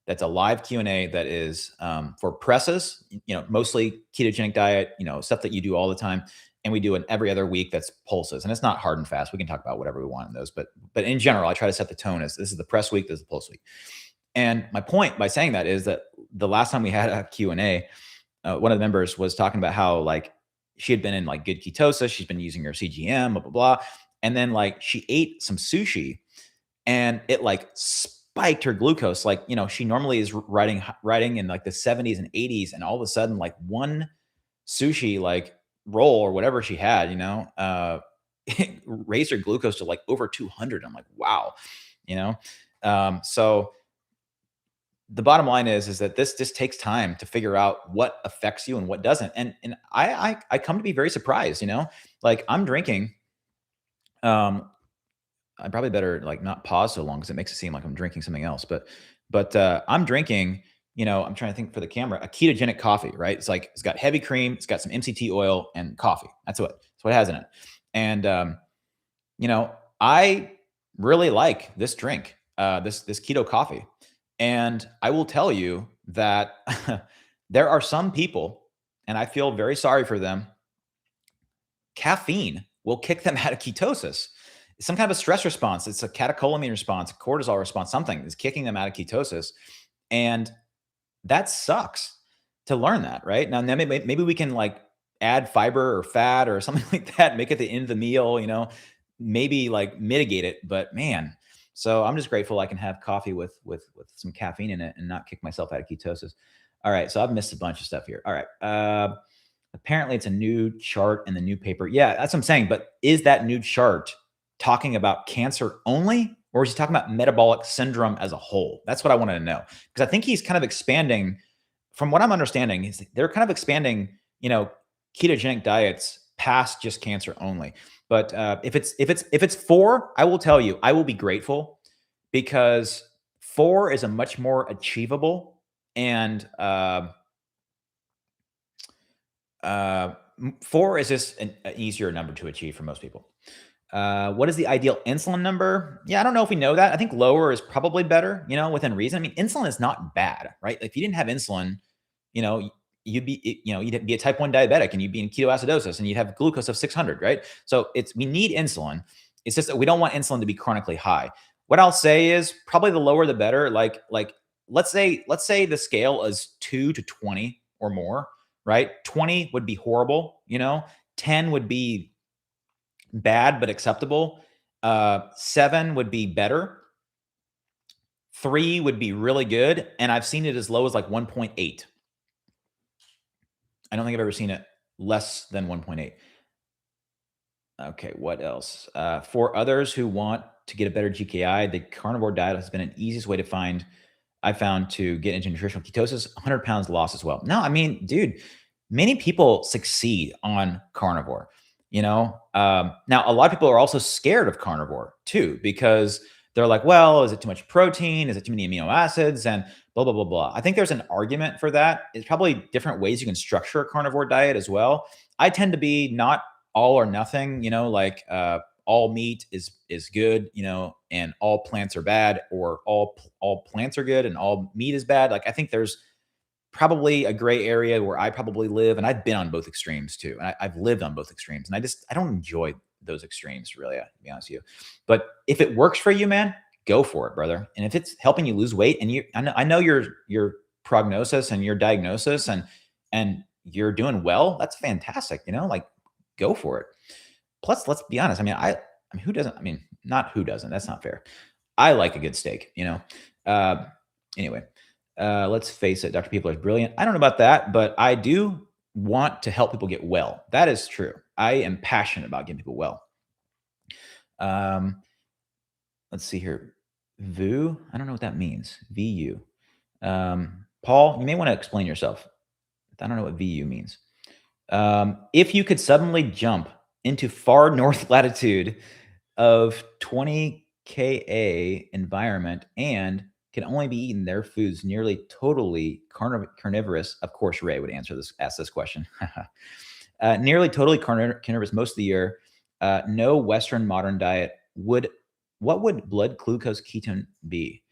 that's a live Q&A that is for presses, mostly ketogenic diet, stuff that you do all the time. And we do an every other week that's pulses. And it's not hard and fast. We can talk about whatever we want in those. But in general, I try to set the tone as this is the press week, this is the pulse week. And my point by saying that is that the last time we had a Q&A, one of the members was talking about how like she had been in like good ketosis. She's been using her CGM, blah, blah, blah. And then like she ate some sushi and it like spiked her glucose. Like, she normally is riding in like the 70s and 80s. And all of a sudden, like one sushi, like roll or whatever she had, it raised her glucose to like over 200. I'm like, wow, you know? So the bottom line is that this just takes time to figure out what affects you and what doesn't. And I come to be very surprised, like I'm drinking, I probably better like not pause so long because it makes it seem like I'm drinking something else. But I'm drinking, I'm trying to think for the camera, a ketogenic coffee, right? It's like it's got heavy cream, it's got some MCT oil and coffee. That's what it has in it. And I really like this drink, this keto coffee. And I will tell you that there are some people, and I feel very sorry for them. Caffeine will kick them out of ketosis. Some kind of a stress response. It's a catecholamine response, a cortisol response, something is kicking them out of ketosis. And that sucks to learn that, right? Now, maybe we can like add fiber or fat or something like that, make it the end of the meal, maybe like mitigate it. But man, so I'm just grateful I can have coffee with some caffeine in it and not kick myself out of ketosis. All right. So I've missed a bunch of stuff here. All right. Apparently it's a new chart in the new paper. Yeah, that's what I'm saying. But is that new chart talking about cancer only, or is he talking about metabolic syndrome as a whole? That's what I wanted to know. Because I think he's kind of expanding, from what I'm understanding, they're kind of expanding, ketogenic diets past just cancer only. But if it's 4, I will tell you, I will be grateful because 4 is a much more achievable and 4 is just an easier number to achieve for most people. What is the ideal insulin number? Yeah, I don't know if we know that. I think lower is probably better, within reason. I mean, insulin is not bad, right? If you didn't have insulin, you know, you'd be a type 1 diabetic and you'd be in ketoacidosis and you'd have glucose of 600, right? So we need insulin. It's just that we don't want insulin to be chronically high. What I'll say is probably the lower the better. Like let's say the scale is 2 to 20 or more, right? 20 would be horrible, 10 would be bad but acceptable. 7 would be better. 3 would be really good, and I've seen it as low as like 1.8. I don't think I've ever seen it less than 1.8. Okay, what else? For others who want to get a better GKI, the carnivore diet has been an easiest way I found to get into nutritional ketosis. 100 pounds lost as well. No, I mean, dude, many people succeed on carnivore. Now a lot of people are also scared of carnivore too, because they're like, well, is it too much protein? Is it too many amino acids? And blah, blah, blah, blah. I think there's an argument for that. It's probably different ways you can structure a carnivore diet as well. I tend to be not all or nothing, like all meat is good, and all plants are bad, or all plants are good and all meat is bad. Like I think there's probably a gray area where I probably live, and I've been on both extremes too. And I've lived on both extremes, and I don't enjoy those extremes really, to be honest with you. But if it works for you, man, go for it, brother. And if it's helping you lose weight, and I know your prognosis and your diagnosis and you're doing well, that's fantastic. Like go for it. Plus, let's be honest. I mean, who doesn't? I mean, not who doesn't. That's not fair. I like a good steak. Anyway, let's face it. Dr. Peavler is brilliant. I don't know about that, but I do want to help people get well. That is true. I am passionate about getting people well. Let's see here. VU. I don't know what that means. VU. Paul, you may want to explain yourself. I don't know what VU means. If you could suddenly jump into far north latitude of 20 Ka environment and can only be eaten their foods nearly totally carnivorous. Of course, Ray would ask this question. Nearly totally carnivorous most of the year. No Western modern diet. What would blood glucose ketone be?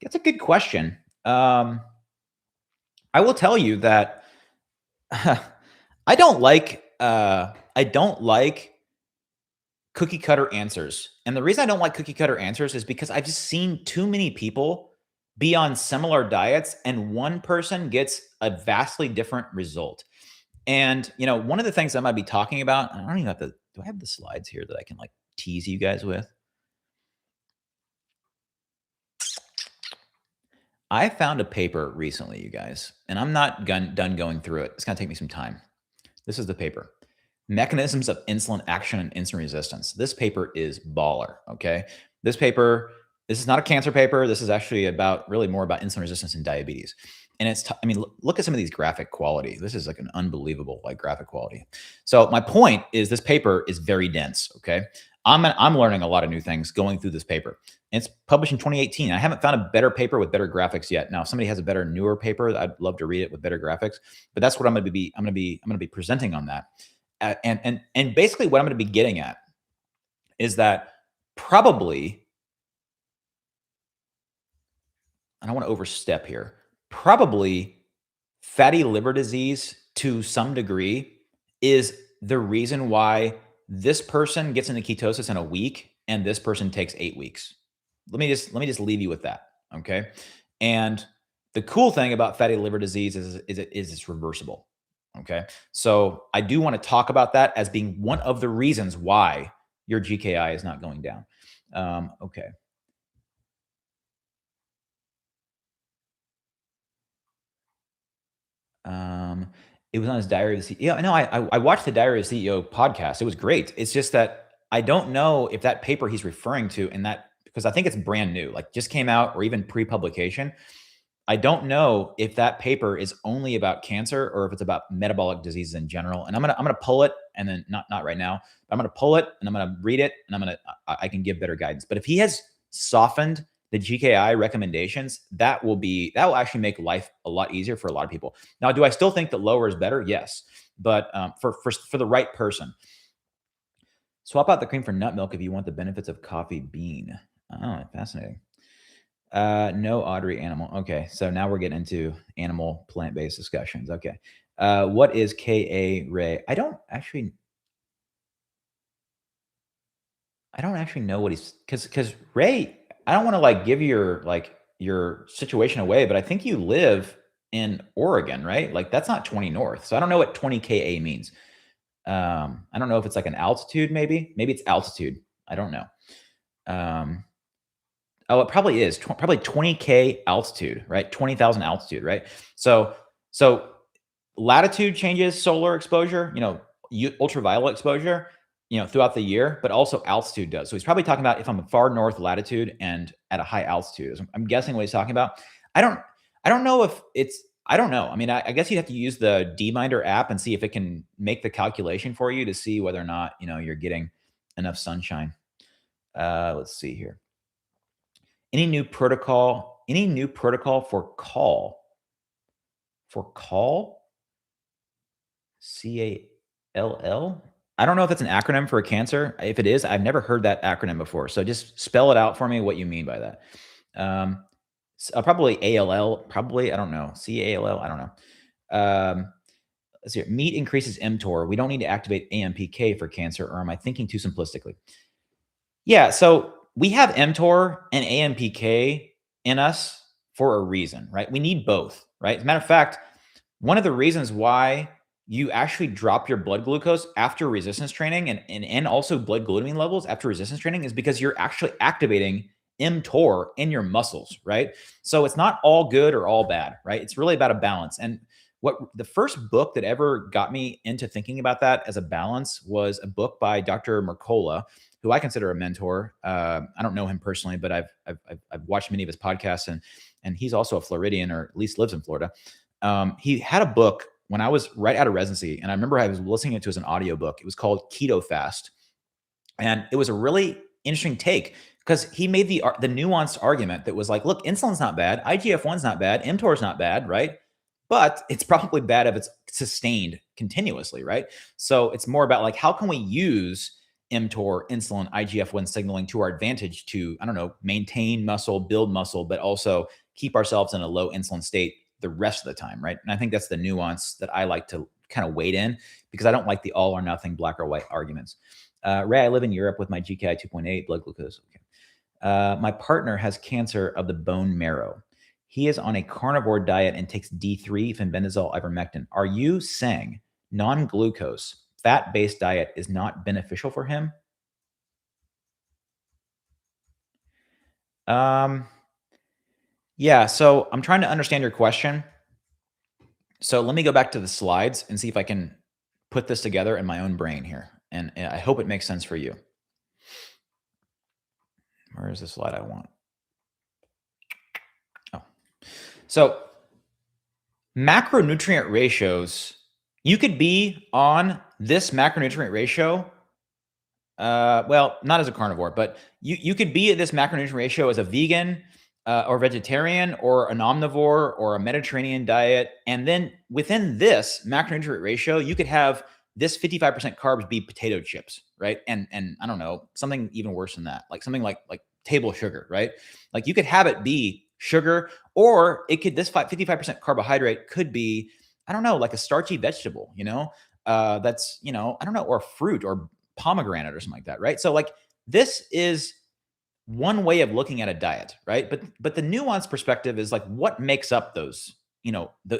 That's a good question. I will tell you that I don't like cookie cutter answers. And the reason I don't like cookie cutter answers is because I've just seen too many people be on similar diets and one person gets a vastly different result. And, one of the things I might be talking about, I don't even have do I have the slides here that I can like tease you guys with? I found a paper recently, you guys, and I'm not done going through it. It's going to take me some time. This is the paper. Mechanisms of insulin action and insulin resistance. This paper is baller, okay? This is not a cancer paper. This is actually really more about insulin resistance and diabetes. And look at some of these graphic quality. This is like an unbelievable graphic quality. So my point is this paper is very dense, okay? I'm learning a lot of new things going through this paper. And it's published in 2018. I haven't found a better paper with better graphics yet. Now, if somebody has a better, newer paper, I'd love to read it with better graphics. But that's what I'm going to be presenting on that. And basically what I'm going to be getting at is that probably, I don't want to overstep here, probably fatty liver disease to some degree is the reason why this person gets into ketosis in a week and this person takes 8 weeks. Let me just leave you with that. Okay. And the cool thing about fatty liver disease is it's reversible. Okay. So I do want to talk about that as being one of the reasons why your GKI is not going down. Okay. It was on his Diary of the CEO. Yeah, no, I watched the Diary of the CEO podcast. It was great. It's just that I don't know if that paper he's referring to because I think it's brand new, like just came out or even pre-publication. I don't know if that paper is only about cancer or if it's about metabolic diseases in general. And I'm gonna pull it, and then not right now. But I'm gonna pull it and I'm gonna read it, and I can give better guidance. But if he has softened the GKI recommendations, that will actually make life a lot easier for a lot of people. Now, do I still think that lower is better? Yes. but for the right person. Swap out the cream for nut milk if you want the benefits of coffee bean. Oh, fascinating. No Audrey animal. Okay, so now we're getting into animal plant-based discussions. Okay. What is Ka Ray? I don't actually know what he's because Ray, I don't want to like give your situation away, but I think you live in Oregon, right? Like that's not 20 north. So I don't know what 20 Ka means. I don't know if it's like an altitude, maybe it's altitude. I don't know. Oh, it probably is probably 20K altitude, right? 20,000 altitude, right? So latitude changes solar exposure, ultraviolet exposure, throughout the year, but also altitude does. So he's probably talking about if I'm a far north latitude and at a high altitude. I'm guessing what he's talking about. I don't know if it's, I don't know. I mean, I guess you'd have to use the DMinder app and see if it can make the calculation for you to see whether or not, you're getting enough sunshine. Let's see here. Any new protocol for call? For call? CALL? I don't know if it's an acronym for a cancer. If it is, I've never heard that acronym before. So just spell it out for me what you mean by that. Probably ALL, probably, I don't know. CALL, I don't know. Let's see here. Meat increases mTOR. We don't need to activate AMPK for cancer, or am I thinking too simplistically? Yeah, so we have mTOR and AMPK in us for a reason, right? We need both, right? As a matter of fact, one of the reasons why you actually drop your blood glucose after resistance training and also blood glutamine levels after resistance training is because you're actually activating mTOR in your muscles, right? So it's not all good or all bad, right? It's really about a balance. And what the first book that ever got me into thinking about that as a balance was a book by Dr. Mercola, who I consider a mentor. I don't know him personally, but I've watched many of his podcasts, and he's also a Floridian, or at least lives in Florida. He had a book when I was right out of residency, and I remember I was listening to it as an audiobook. It was called Keto Fast, and it was a really interesting take because he made the nuanced argument that was like, look, insulin's not bad, IGF-1's not bad, mTOR's not bad, right? But it's probably bad if it's sustained continuously, right? So it's more about like, how can we use mTOR, insulin, IGF-1 signaling to our advantage to, I don't know, maintain muscle, build muscle, but also keep ourselves in a low insulin state the rest of the time, right? And I think that's the nuance that I like to kind of wade in because I don't like the all or nothing, black or white arguments. Ray, I live in Europe with my GKI 2.8 blood glucose. Okay. My partner has cancer of the bone marrow. He is on a carnivore diet and takes D3, fenbendazole, ivermectin. Are you saying non-glucose, fat-based diet is not beneficial for him? Yeah, so I'm trying to understand your question. So let me go back to the slides and see if I can put this together in my own brain here. And I hope it makes sense for you. Where is the slide I want? Oh, so macronutrient ratios, you could be on this macronutrient ratio. Well, not as a carnivore, but you could be at this macronutrient ratio as a vegan or vegetarian or an omnivore or a Mediterranean diet. And then within this macronutrient ratio, you could have this 55% carbs be potato chips, right? And I don't know, something even worse than that, like something like table sugar, right? Like you could have it be sugar, or it could, this 55% carbohydrate could be, I don't know, like a starchy vegetable, that's, I don't know, or fruit or pomegranate or something like that, right? So like this is one way of looking at a diet, right? But the nuanced perspective is like what makes up those,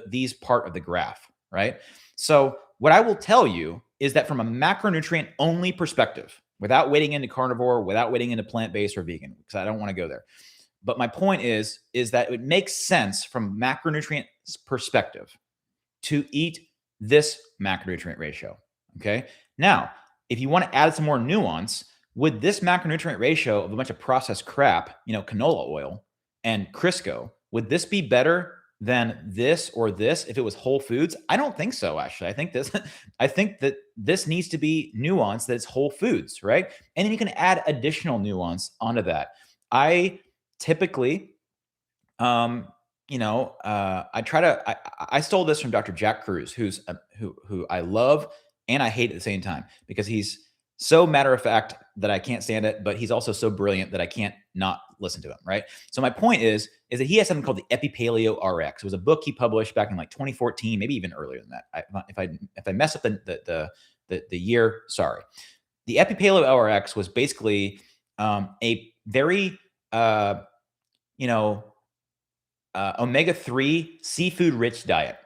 these part of the graph, right? So what I will tell you is that from a macronutrient only perspective, without wading into carnivore, without wading into plant-based or vegan, because I don't want to go there. But my point is that it makes sense from macronutrient perspective to eat this macronutrient ratio. Okay. Now, if you want to add some more nuance, would this macronutrient ratio of a bunch of processed crap, canola oil and Crisco, would this be better than this or this if it was whole foods? I don't think so, actually. I think that this needs to be nuanced, that it's whole foods, right? And then you can add additional nuance onto that. I typically I stole this from Dr. Jack Cruz, who I love and I hate at the same time because he's so matter of fact that I can't stand it, but he's also so brilliant that I can't not listen to him. Right. So my point is that he has something called the Epipaleo RX. It was a book he published back in like 2014, maybe even earlier than that. If I mess up the year, sorry. The Epipaleo RX was basically a very omega-3 seafood rich diet.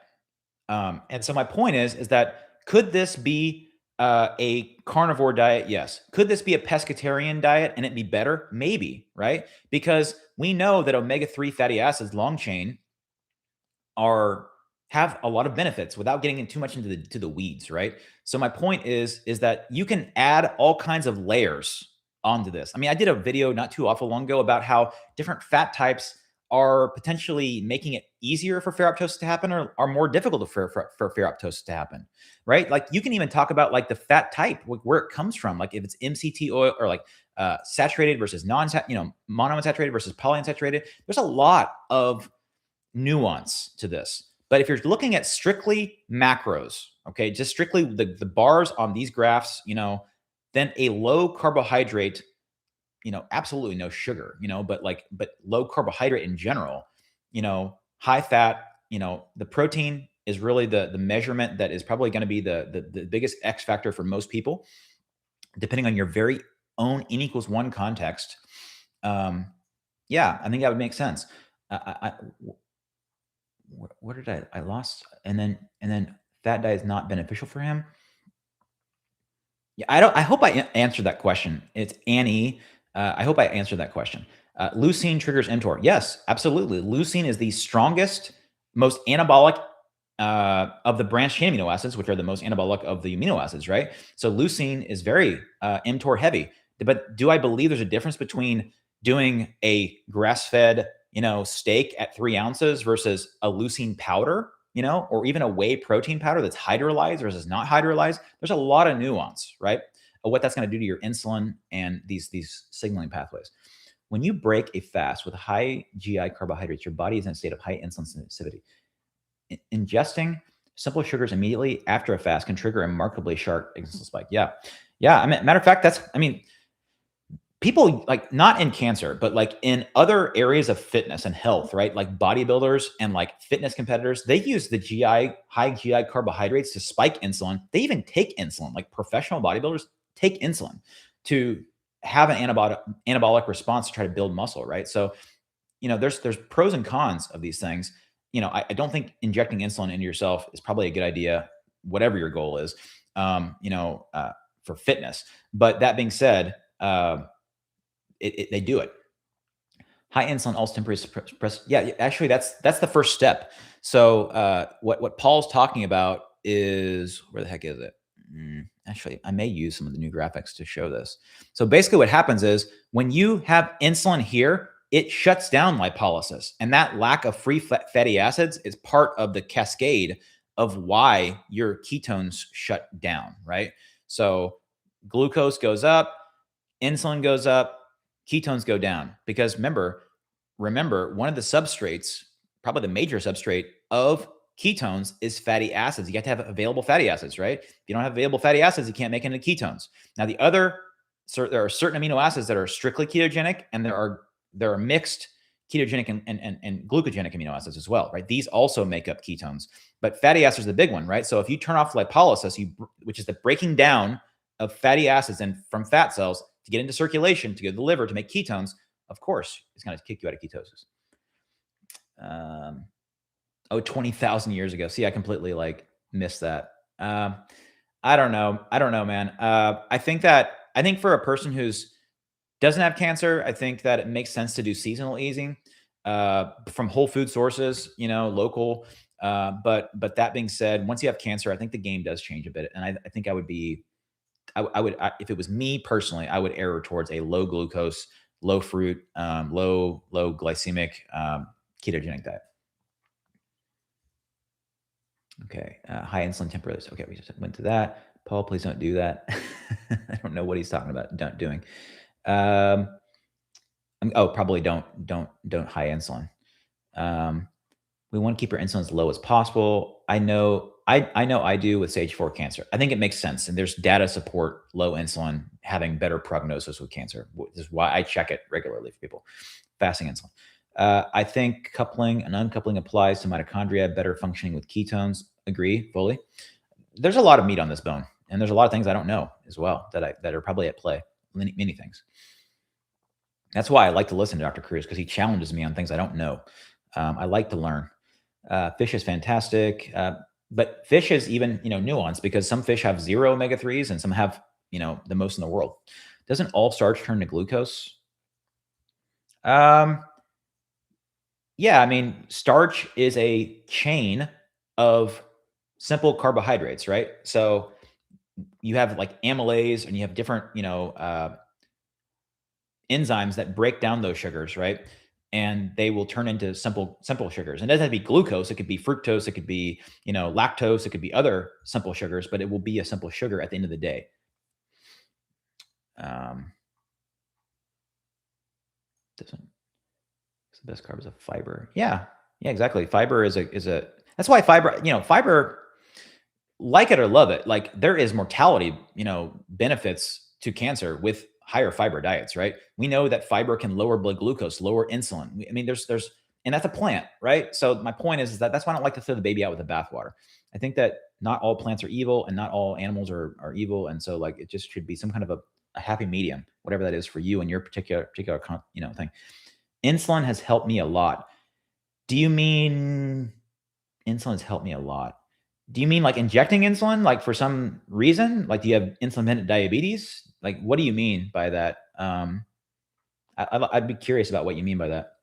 And so my point is that could this be a carnivore diet? Yes. Could this be a pescatarian diet and it be better? Maybe, right? Because we know that omega-3 fatty acids, long chain, have a lot of benefits without getting too much into the weeds, right? So my point is that you can add all kinds of layers onto this. I mean, I did a video not too awful long ago about how different fat types are potentially making it easier for ferroptosis to happen or are more difficult for ferroptosis to happen, right? Like you can even talk about like the fat type, where it comes from, like if it's MCT oil or like saturated versus monounsaturated versus polyunsaturated. There's a lot of nuance to this. But if you're looking at strictly macros, okay, just strictly the bars on these graphs, then a low carbohydrate, absolutely no sugar, but low carbohydrate in general, high fat, the protein is really the measurement that is probably going to be the biggest X factor for most people, depending on your very own N=1 context. Yeah, I think that would make sense. What did I lost? And then fat diet is not beneficial for him. Yeah, I hope I answered that question. It's Annie. I hope I answered that question. Leucine triggers mTOR. Yes, absolutely. Leucine is the strongest, most anabolic of the branched chain amino acids, which are the most anabolic of the amino acids, right? So leucine is very mTOR heavy. But do I believe there's a difference between doing a grass-fed, steak at 3 ounces versus a leucine powder, or even a whey protein powder that's hydrolyzed versus not hydrolyzed? There's a lot of nuance, right? Of what that's going to do to your insulin and these signaling pathways. When you break a fast with high GI carbohydrates, your body is in a state of high insulin sensitivity. Ingesting simple sugars immediately after a fast can trigger a remarkably sharp insulin spike. Yeah. I mean, matter of fact, people, like, not in cancer, but like in other areas of fitness and health, right? Like bodybuilders and like fitness competitors, they use the high GI carbohydrates to spike insulin. They even take insulin, like professional bodybuilders take insulin to have an anabolic response to try to build muscle, right? So, there's pros and cons of these things. I don't think injecting insulin into yourself is probably a good idea, whatever your goal is, for fitness. But that being said, they do it. High insulin also temporarily suppress. Yeah, actually, that's the first step. So what Paul's talking about is, where the heck is it? Actually, I may use some of the new graphics to show this. So basically what happens is when you have insulin here, it shuts down lipolysis. And that lack of free fatty acids is part of the cascade of why your ketones shut down, right? So glucose goes up, insulin goes up, ketones go down. Because remember, one of the substrates, probably the major substrate of ketones, is fatty acids. You have to have available fatty acids, right? If you don't have available fatty acids, you can't make any ketones. Now, there are certain amino acids that are strictly ketogenic, and there are mixed ketogenic and glucogenic amino acids as well, right? These also make up ketones, but fatty acids is the big one, right? So if you turn off lipolysis, which is the breaking down of fatty acids and from fat cells to get into circulation, to go to the liver to make ketones, of course, it's going to kick you out of ketosis. 20,000 years ago. See, I completely missed that. I don't know, man. I think for a person who's doesn't have cancer, I think that it makes sense to do seasonal easing from whole food sources, local. But that being said, once you have cancer, I think the game does change a bit. And I think I would if it was me personally, I would err towards a low glucose, low fruit, low glycemic ketogenic diet. Okay, high insulin temporarily. Okay, we just went to that. Paul, please don't do that. I don't know what he's talking about. Doing. Probably don't high insulin. We want to keep our insulin as low as possible. I know I do with stage 4 cancer. I think it makes sense. And there's data support low insulin having better prognosis with cancer. This is why I check it regularly for people. Fasting insulin. I think coupling and uncoupling applies to mitochondria, better functioning with ketones. Agree fully. There's a lot of meat on this bone, and there's a lot of things I don't know as well that are probably at play. Many things. That's why I like to listen to Dr. Cruz, because he challenges me on things I don't know. I like to learn. Fish is fantastic, but fish is even nuanced, because some fish have 0 omega-3s and some have the most in the world. Doesn't all starch turn to glucose? Yeah, I mean, starch is a chain of simple carbohydrates, right? So you have like amylase, and you have different enzymes that break down those sugars, right? And they will turn into simple sugars. And it doesn't have to be glucose. It could be fructose. It could be lactose. It could be other simple sugars, but it will be a simple sugar at the end of the day. This one, the best carb is a fiber. Yeah, exactly. Fiber is a. That's why fiber, like it or love it, like there is mortality, benefits to cancer with higher fiber diets, right? We know that fiber can lower blood glucose, lower insulin. I mean, and that's a plant, right? So my point is that that's why I don't like to throw the baby out with the bathwater. I think that not all plants are evil and not all animals are evil. And so like, it just should be some kind of a happy medium, whatever that is for you and your particular thing. Insulin has helped me a lot. Do you mean insulin has helped me a lot? Do you mean like injecting insulin, like for some reason? Like, do you have insulin-dependent diabetes? Like, what do you mean by that? I'd be curious about what you mean by that.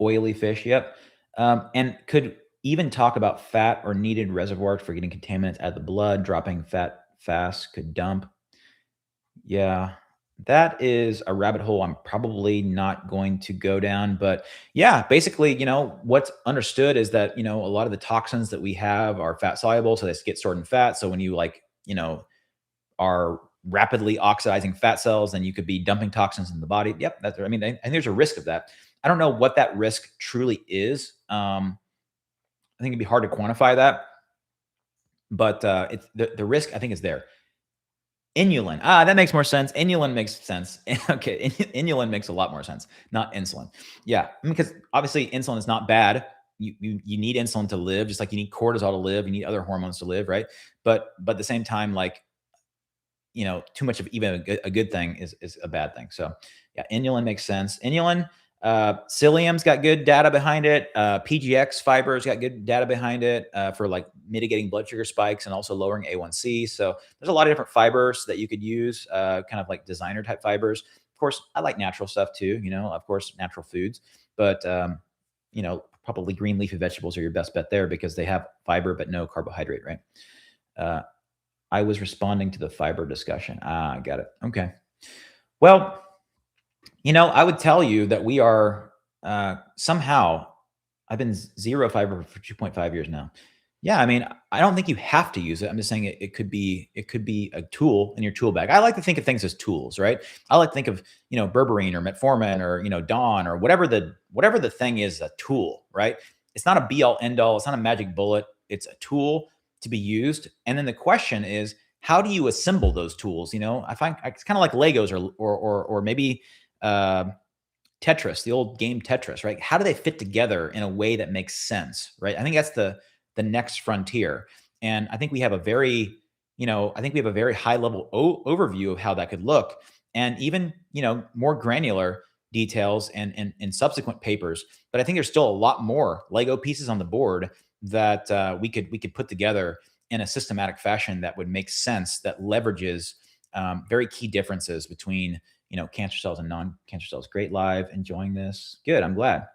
Oily fish, yep. And could even talk about fat or needed reservoirs for getting contaminants out of the blood. Dropping fat fast could dump. Yeah, that is a rabbit hole I'm probably not going to go down. But yeah, basically, what's understood is that, a lot of the toxins that we have are fat soluble. So they get stored in fat. So when you are rapidly oxidizing fat cells, then you could be dumping toxins in the body. Yep. And there's a risk of that. I don't know what that risk truly is. I think it'd be hard to quantify that, but it's the risk, I think, is there. Inulin. That makes more sense. Inulin makes sense. Okay. Inulin makes a lot more sense, not insulin. Yeah. Because obviously insulin is not bad. You need insulin to live, just like you need cortisol to live. You need other hormones to live, right? But at the same time, like, too much of even a good thing is a bad thing. So yeah, inulin makes sense. Inulin, psyllium's got good data behind it. PGX fiber's got good data behind it for like mitigating blood sugar spikes and also lowering A1C. So there's a lot of different fibers that you could use, kind of like designer type fibers. Of course, I like natural stuff too, of course, natural foods, but probably green leafy vegetables are your best bet there because they have fiber, but no carbohydrate, right? I was responding to the fiber discussion. I got it. Okay. Well, I would tell you that we are somehow, I've been 0 fiber for 2.5 years now. Yeah, I mean, I don't think you have to use it. I'm just saying it could be a tool in your tool bag. I like to think of things as tools, right? I like to think of, berberine or metformin or, Dawn or whatever the thing is, a tool, right? It's not a be all end all. It's not a magic bullet. It's a tool to be used. And then the question is, how do you assemble those tools? I find it's kind of like Legos or maybe Tetris, the old game Tetris, right? How do they fit together in a way that makes sense, right? I think that's the next frontier. And I think we have a very, high level overview of how that could look, and even, more granular details and subsequent papers. But I think there's still a lot more Lego pieces on the board that we could put together in a systematic fashion that would make sense, that leverages very key differences between cancer cells and non-cancer cells. Great live, enjoying this. Good, I'm glad.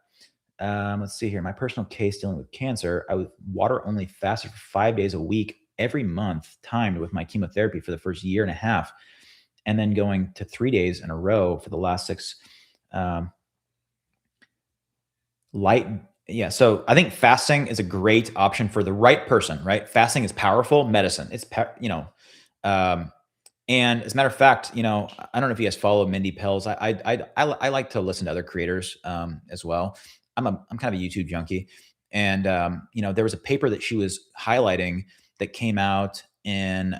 Let's see here. My personal case dealing with cancer, I was water only fasted for 5 days a week every month, timed with my chemotherapy for the first year and a half, and then going to 3 days in a row for the last 6. Yeah. So I think fasting is a great option for the right person, right? Fasting is powerful medicine. It's, and as a matter of fact, I don't know if you guys follow Mindy Pelz. I like to listen to other creators as well. I'm kind of a YouTube junkie, And, there was a paper that she was highlighting that came out in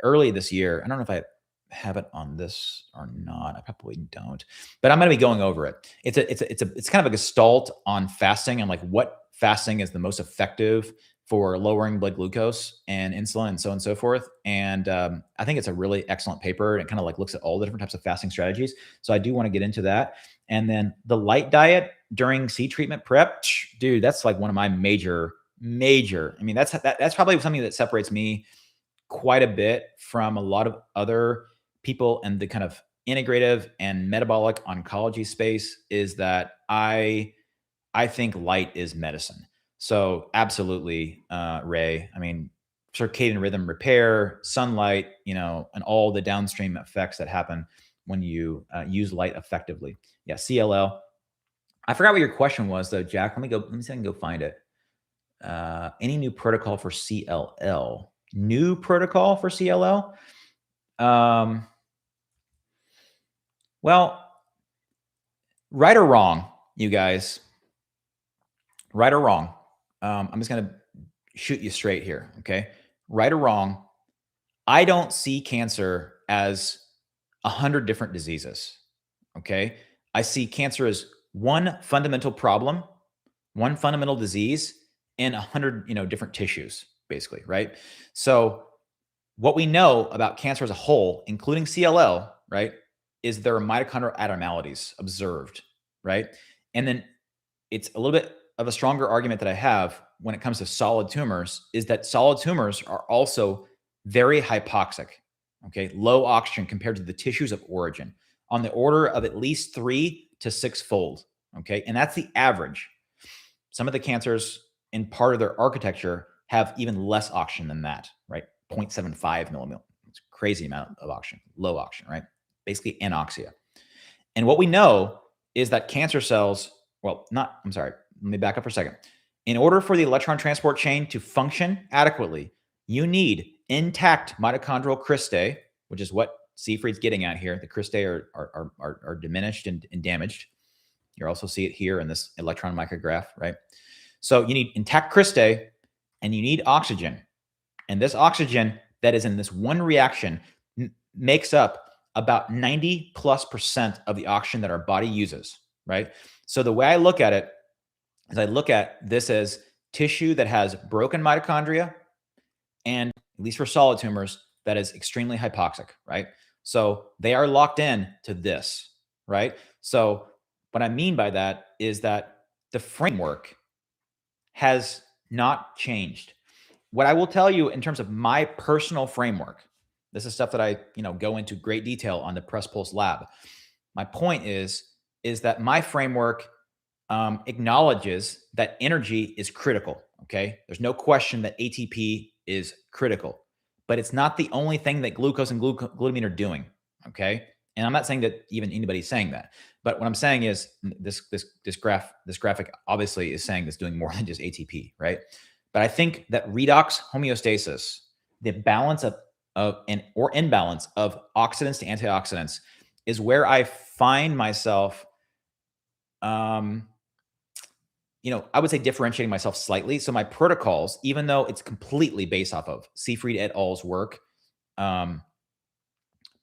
early this year. I don't know if I have it on this or not. I probably don't, but I'm going to be going over it. It's kind of a gestalt on fasting and like what fasting is the most effective for lowering blood glucose and insulin and so on and so forth. And I think it's a really excellent paper. It kind of like looks at all the different types of fasting strategies. So I do want to get into that. And then the light diet during C treatment prep, dude, that's like one of my major. I mean, that's probably something that separates me quite a bit from a lot of other people in the kind of integrative and metabolic oncology space, is that I think light is medicine. So absolutely, Ray. I mean, circadian rhythm repair, sunlight, and all the downstream effects that happen when you use light effectively. Yeah, CLL. I forgot what your question was though, Jack. Let me see if I can go find it. Any new protocol for CLL? New protocol for CLL? Well, right or wrong, you guys, right or wrong. I'm just going to shoot you straight here. Okay. Right or wrong. I don't see cancer as 100 different diseases. Okay. I see cancer as one fundamental problem, one fundamental disease in 100, different tissues, basically. Right. So what we know about cancer as a whole, including CLL, right, is there are mitochondrial abnormalities observed, right? And then it's a little bit of a stronger argument that I have when it comes to solid tumors, is that solid tumors are also very hypoxic, okay? Low oxygen compared to the tissues of origin, on the order of at least 3 to 6 fold, okay? And that's the average. Some of the cancers in part of their architecture have even less oxygen than that, right? 0.75 millimole. It's a crazy amount of oxygen, low oxygen, right? Basically anoxia. And what we know is that cancer cells, let me back up for a second. In order for the electron transport chain to function adequately, you need intact mitochondrial cristae, which is what Seyfried's getting at here. The cristae are diminished and damaged. You also see it here in this electron micrograph, right? So you need intact cristae and you need oxygen. And this oxygen that is in this one reaction makes up about 90+% of the oxygen that our body uses, right? So the way I look at it is I look at this as tissue that has broken mitochondria, and at least for solid tumors, that is extremely hypoxic, right? So they are locked in to this, right? So what I mean by that is that the framework has not changed. What I will tell you in terms of my personal framework, this is stuff that I, go into great detail on the Press Pulse Lab. My point is that my framework acknowledges that energy is critical. Okay. There's no question that ATP is critical, but it's not the only thing that glucose and glutamine are doing. Okay. And I'm not saying that even anybody's saying that, but what I'm saying is this graphic obviously is saying it's doing more than just ATP, right? But I think that redox homeostasis, the balance or imbalance of oxidants to antioxidants, is where I find myself, I would say differentiating myself slightly. So my protocols, even though it's completely based off of Seyfried et al.'s work,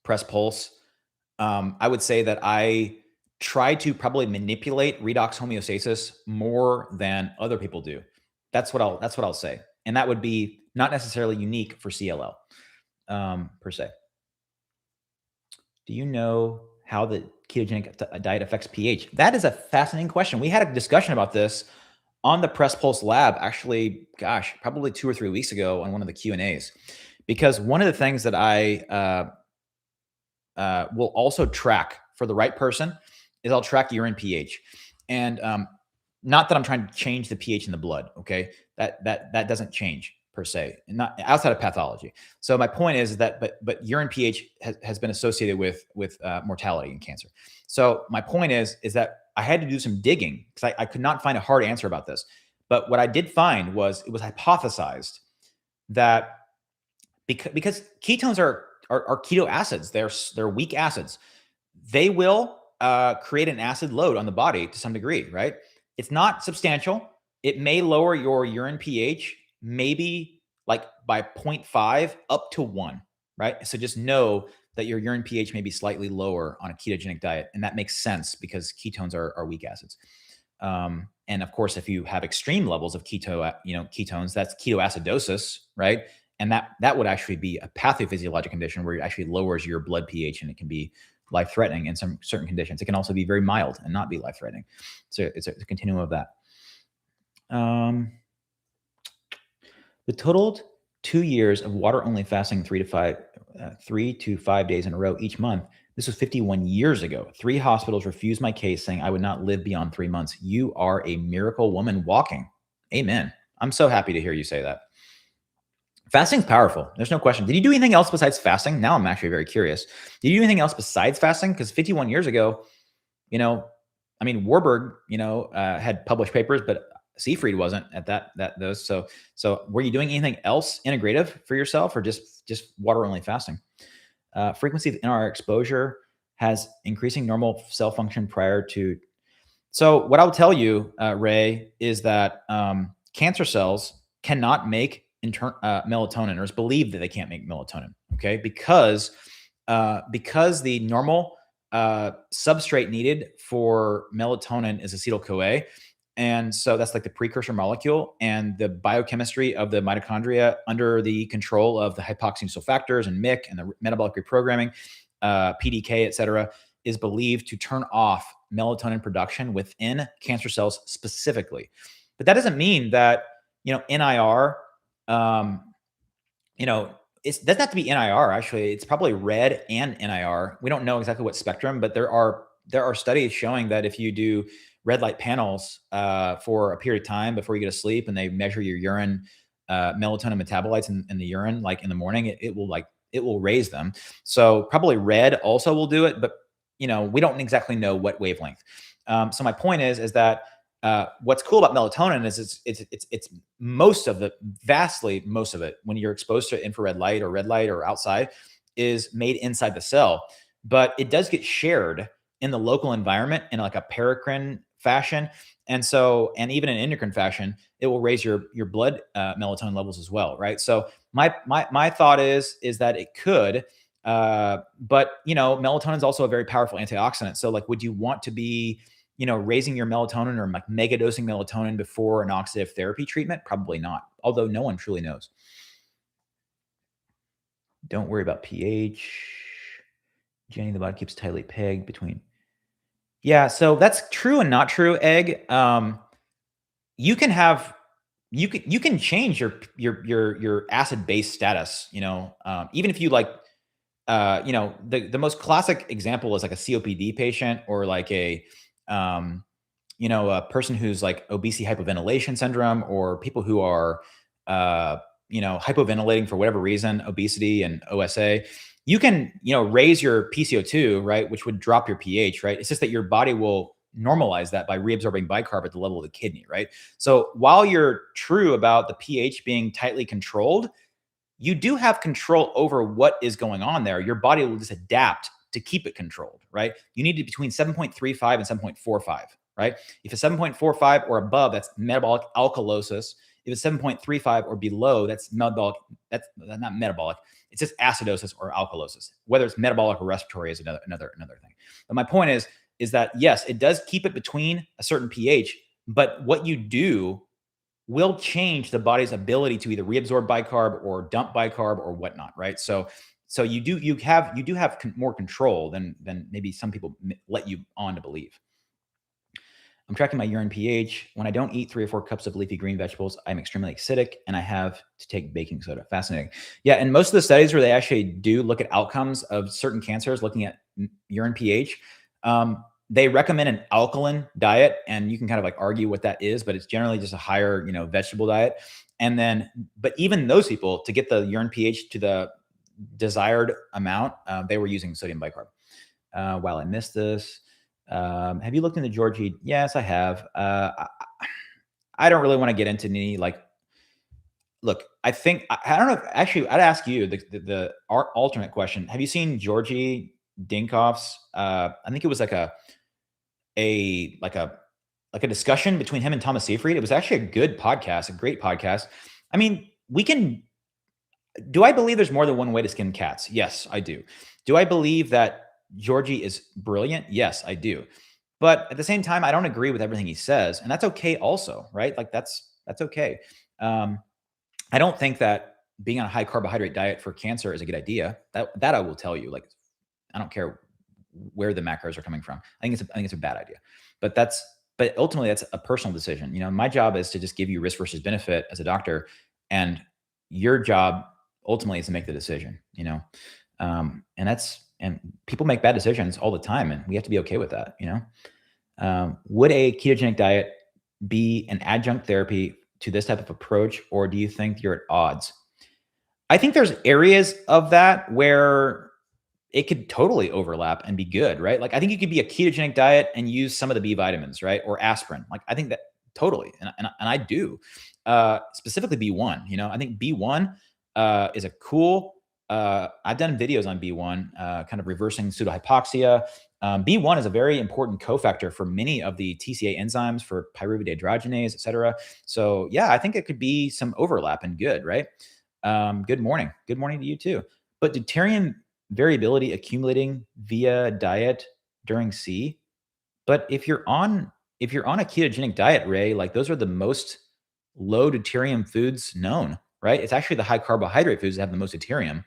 Press Pulse, I would say that I try to probably manipulate redox homeostasis more than other people do. That's what I'll say. And that would be not necessarily unique for CLL, per se. Do you know how the ketogenic diet affects pH? That is a fascinating question. We had a discussion about this on the Press Pulse Lab, actually, probably 2 or 3 weeks ago on one of the Q&As, because one of the things that I will also track for the right person is I'll track urine pH. And not that I'm trying to change the pH in the blood, okay? That doesn't change per se, not outside of pathology. So my point is that, but urine pH has been associated with mortality in cancer. So my point is that I had to do some digging because I could not find a hard answer about this. But what I did find was it was hypothesized that because ketones are keto acids, they're weak acids. They will create an acid load on the body to some degree, right? It's not substantial. it may lower your urine pH maybe like by 0.5 up to 1, right? So just know that your urine pH may be slightly lower on a ketogenic diet. And that makes sense because ketones are weak acids. And of course, if you have extreme levels of ketones, that's ketoacidosis, right? And that would actually be a pathophysiologic condition where it actually lowers your blood pH, and it can be life-threatening in some certain conditions. It can also be very mild and not be life-threatening. So it's a continuum of that. The totaled 2 years of water-only fasting 3 to 5 days in a row each month. This was 51 years ago. 3 hospitals refused my case, saying I would not live beyond 3 months. You are a miracle woman walking. Amen. I'm so happy to hear you say that. Fasting's powerful. There's no question. Did you do anything else besides fasting? Now I'm actually very curious. Did you do anything else besides fasting? Because 51 years ago, Warburg, had published papers, but Seafried wasn't at those. So were you doing anything else integrative for yourself, or just water only fasting? Frequency of NR exposure has increasing normal cell function prior to. So what I'll tell you, Ray, is that cancer cells cannot make melatonin, or is believed that they can't make melatonin. Okay, because the normal substrate needed for melatonin is acetyl-CoA. And so that's like the precursor molecule, and the biochemistry of the mitochondria under the control of the hypoxia sulfactors and MYC and the metabolic reprogramming, PDK, et cetera, is believed to turn off melatonin production within cancer cells specifically. But that doesn't mean that, NIR, it doesn't have to be NIR. Actually, it's probably red and NIR. We don't know exactly what spectrum, but there are studies showing that if you do red light panels for a period of time before you go to sleep, and they measure your urine melatonin metabolites in the urine, like in the morning, it will raise them. So probably red also will do it, but we don't exactly know what wavelength. So my point is that what's cool about melatonin is it's vastly most of it, when you're exposed to infrared light or red light or outside, is made inside the cell, but it does get shared in the local environment in like a paracrine fashion. And even in endocrine fashion, it will raise your blood melatonin levels as well. Right. So my thought is that it could, but melatonin is also a very powerful antioxidant. So like, would you want to be, raising your melatonin or like mega dosing melatonin before an oxidative therapy treatment? Probably not. Although no one truly knows. Don't worry about pH. Jenny, the body keeps tightly pegged between. Yeah, so that's true and not true, Egg. You can change your acid base status. Even if you like, the most classic example is like a COPD patient, or like a person who's like obesity hypoventilation syndrome, or people who are hypoventilating for whatever reason, obesity and OSA. You can, raise your PCO2, right, which would drop your pH, right? It's just that your body will normalize that by reabsorbing bicarb at the level of the kidney, right? So while you're true about the pH being tightly controlled, you do have control over what is going on there. Your body will just adapt to keep it controlled, right? You need to be between 7.35 and 7.45, right? If it's 7.45 or above, that's metabolic alkalosis. If it's 7.35 or below, that's metabolic. That's not metabolic. It's just acidosis or alkalosis. Whether it's metabolic or respiratory is another thing. But my point is that yes, it does keep it between a certain pH, but what you do will change the body's ability to either reabsorb bicarb or dump bicarb or whatnot, right? So you do have more control than maybe some people let you on to believe. I'm tracking my urine pH. When I don't eat 3 or 4 cups of leafy green vegetables, I'm extremely acidic, and I have to take baking soda. Fascinating. Yeah, and most of the studies where they actually do look at outcomes of certain cancers looking at urine pH, they recommend an alkaline diet, and you can kind of like argue what that is, but it's generally just a higher, vegetable diet. And then, but even those people, to get the urine pH to the desired amount, they were using sodium bicarb. While I missed this, have you looked into Georgie? Yes, I have. I don't really want to get into any look, I think, I don't know. Actually, I'd ask you the alternate question. Have you seen Georgie Dinkoff's, I think it was like a like a discussion between him and Thomas Seyfried. It was actually a good podcast, a great podcast. I mean, do I believe there's more than one way to skin cats? Yes, I do. Do I believe that Georgie is brilliant? Yes, I do. But at the same time, I don't agree with everything he says, and that's okay also, right? Like that's okay. Um, I don't think that being on a high carbohydrate diet for cancer is a good idea. That I will tell you. Like, I don't care where the macros are coming from. I think it's a bad idea. But ultimately that's a personal decision. My job is to just give you risk versus benefit as a doctor, and your job ultimately is to make the decision. And people make bad decisions all the time, and we have to be okay with that. Would a ketogenic diet be an adjunct therapy to this type of approach, or do you think you're at odds? I think there's areas of that where it could totally overlap and be good, right? Like I think you could be a ketogenic diet and use some of the B vitamins, right? Or aspirin. Like I think that totally, and I do. Specifically B1. I think B1 is a cool. I've done videos on B1, kind of reversing pseudohypoxia. B1 is a very important cofactor for many of the TCA enzymes for pyruvate dehydrogenase, et cetera. So yeah, I think it could be some overlap and good, right? Good morning. Good morning to you too. But deuterium variability accumulating via diet during C. But if you're on a ketogenic diet, Ray, like those are the most low deuterium foods known, right? It's actually the high carbohydrate foods that have the most deuterium.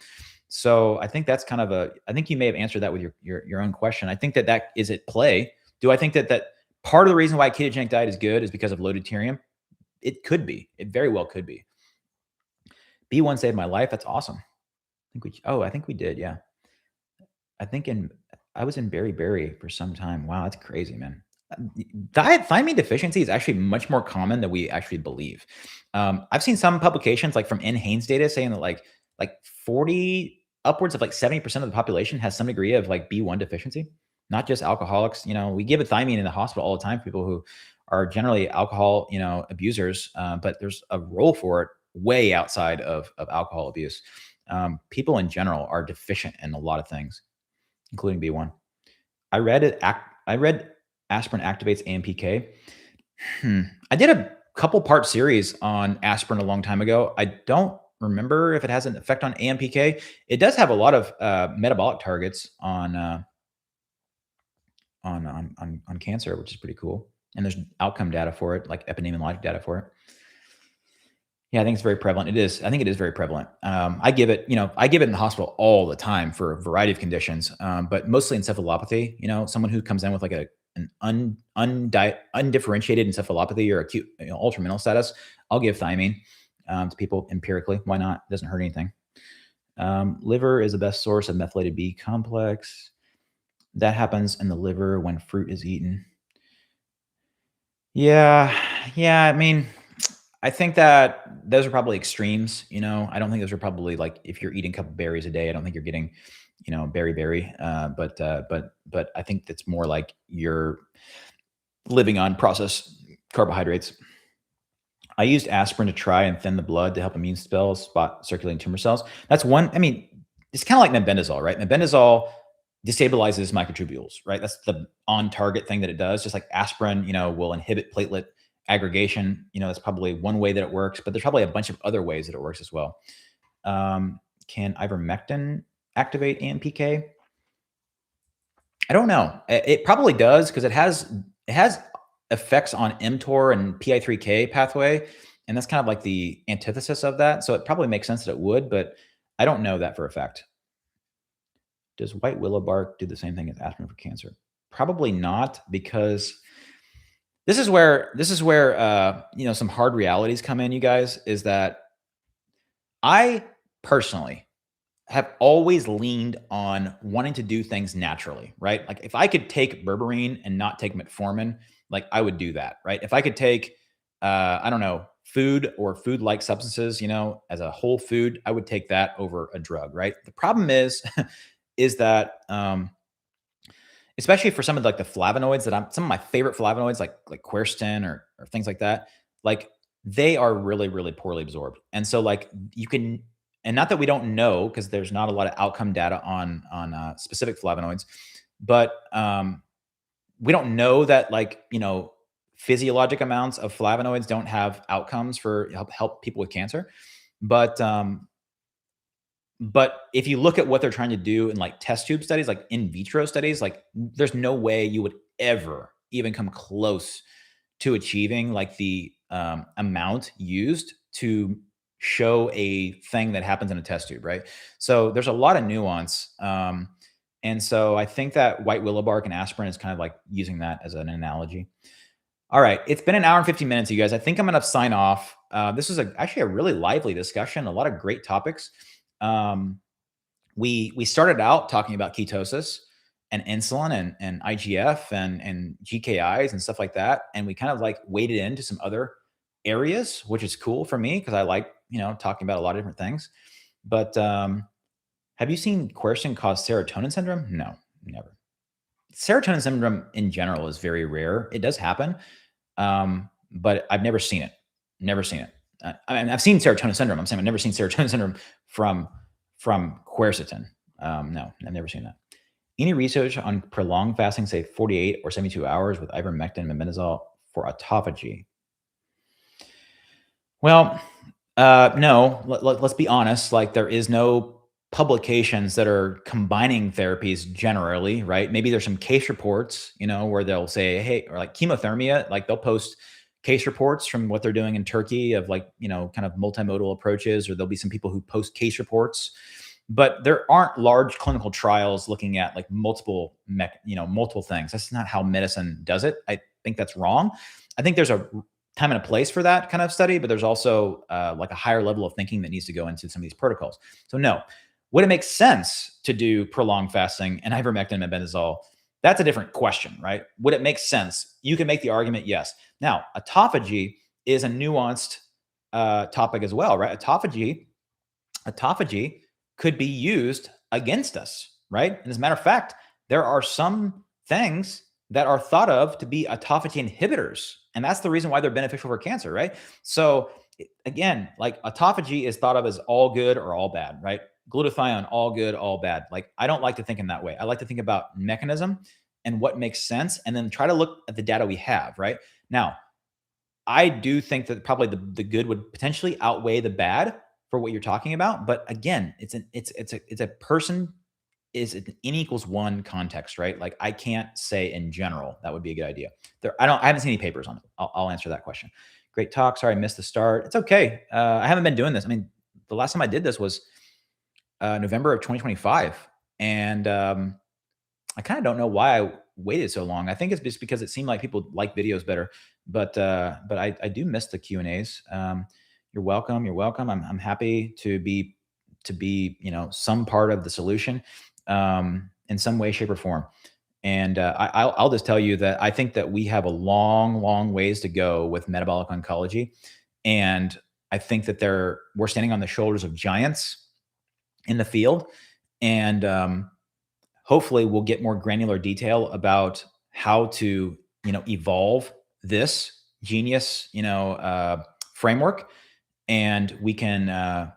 So I think that's kind of I think you may have answered that with your own question. I think that is at play. Do I think that part of the reason why a ketogenic diet is good is because of low deuterium? It could be. It very well could be. B1 saved my life. That's awesome. I think we did. Yeah. I was in berry for some time. Wow, that's crazy, man. Thiamine deficiency is actually much more common than we actually believe. I've seen some publications like from N. Haynes data saying that like 40 upwards of like 70% of the population has some degree of like B1 deficiency, not just alcoholics. We give a thiamine in the hospital all the time for people who are generally alcohol, abusers, but there's a role for it way outside of alcohol abuse. People in general are deficient in a lot of things, including B1. I read aspirin activates AMPK. I did a couple part series on aspirin a long time ago. I don't remember if it has an effect on AMPK. It does have a lot of metabolic targets on cancer, which is pretty cool. And there's outcome data for it, like epidemiologic data for it. Yeah, I think it's very prevalent. It is. I think it is very prevalent. I give it in the hospital all the time for a variety of conditions, but mostly encephalopathy. Someone who comes in with like an undifferentiated encephalopathy or acute ultramental status, I'll give thiamine to people empirically. Why not? It doesn't hurt anything. Liver is the best source of methylated B complex. That happens in the liver when fruit is eaten. Yeah. I mean, I think that those are probably extremes. I don't think those are probably like if you're eating a couple berries a day, I don't think you're getting, berry. But I think that's more like you're living on processed carbohydrates. I used aspirin to try and thin the blood to help immune cells spot circulating tumor cells. That's one. I mean, it's kind of like mebendazole, right? Mebendazole destabilizes microtubules, right? That's the on target thing that it does. Just like aspirin, will inhibit platelet aggregation. That's probably one way that it works, but there's probably a bunch of other ways that it works as well. Can ivermectin activate AMPK? I don't know. It probably does because it has effects on mTOR and PI3K pathway, and that's kind of like the antithesis of that. So it probably makes sense that it would, but I don't know that for a fact. Does white willow bark do the same thing as aspirin for cancer? Probably not, because this is where some hard realities come in, you guys, is that I personally have always leaned on wanting to do things naturally, right? Like if I could take berberine and not take metformin, like I would do that, right? If I could take, I don't know, food or food-like substances, as a whole food, I would take that over a drug, right? The problem is that, especially for some of the flavonoids some of my favorite flavonoids, like quercetin or things like that, like they are really, really poorly absorbed. And so like you can, and not that we don't know, because there's not a lot of outcome data on specific flavonoids, but we don't know that physiologic amounts of flavonoids don't have outcomes for help people with cancer. But but if you look at what they're trying to do in like test tube studies, like in vitro studies, like there's no way you would ever even come close to achieving like the amount used to show a thing that happens in a test tube, right? So there's a lot of nuance. And so I think that white willow bark and aspirin is kind of like using that as an analogy. All right, it's been an hour and 15 minutes, you guys. I think I'm going to sign off. This was actually a really lively discussion, a lot of great topics. Um, we started out talking about ketosis and insulin and IGF and GKIs and stuff like that, and we kind of like waded into some other areas, which is cool for me because I like talking about a lot of different things. But have you seen quercetin cause serotonin syndrome? No, never. Serotonin syndrome in general is very rare. It does happen, but I've never seen it. Never seen it. I mean, I've seen serotonin syndrome. I'm saying I've never seen serotonin syndrome from quercetin. No, I've never seen that. Any research on prolonged fasting, say 48 or 72 hours with ivermectin and mebendazole for autophagy? Well, no. Let's be honest. Like there is no publications that are combining therapies generally, right? Maybe there's some case reports, where they'll say, hey, or like chemothermia, like they'll post case reports from what they're doing in Turkey of like, kind of multimodal approaches, or there'll be some people who post case reports, but there aren't large clinical trials looking at like multiple things. That's not how medicine does it. I think that's wrong. I think there's a time and a place for that kind of study, but there's also like a higher level of thinking that needs to go into some of these protocols. So no. Would it make sense to do prolonged fasting and ivermectin and mebendazole? That's a different question, right? Would it make sense? You can make the argument, yes. Now, autophagy is a nuanced topic as well, right? Autophagy could be used against us, right? And as a matter of fact, there are some things that are thought of to be autophagy inhibitors, and that's the reason why they're beneficial for cancer, right? So again, like autophagy is thought of as all good or all bad, right? Glutathione, all good, all bad. Like I don't like to think in that way. I like to think about mechanism and what makes sense, and then try to look at the data we have, right? Now, I do think that probably the good would potentially outweigh the bad for what you're talking about. But again, it's a person is an N equals 1 context, right? Like I can't say in general that would be a good idea. I haven't seen any papers on it. I'll answer that question. Great talk. Sorry, I missed the start. It's okay. I haven't been doing this. I mean, the last time I did this was November of 2025. And I kind of don't know why I waited so long. I think it's just because it seemed like people like videos better, but I do miss the Q&As. You're welcome. You're welcome. I'm happy to be, some part of the solution in some way, shape or form. And I'll just tell you that I think that we have a long, long ways to go with metabolic oncology. And I think that we're standing on the shoulders of giants in the field. And hopefully we'll get more granular detail about how to, evolve this genius, framework. And we can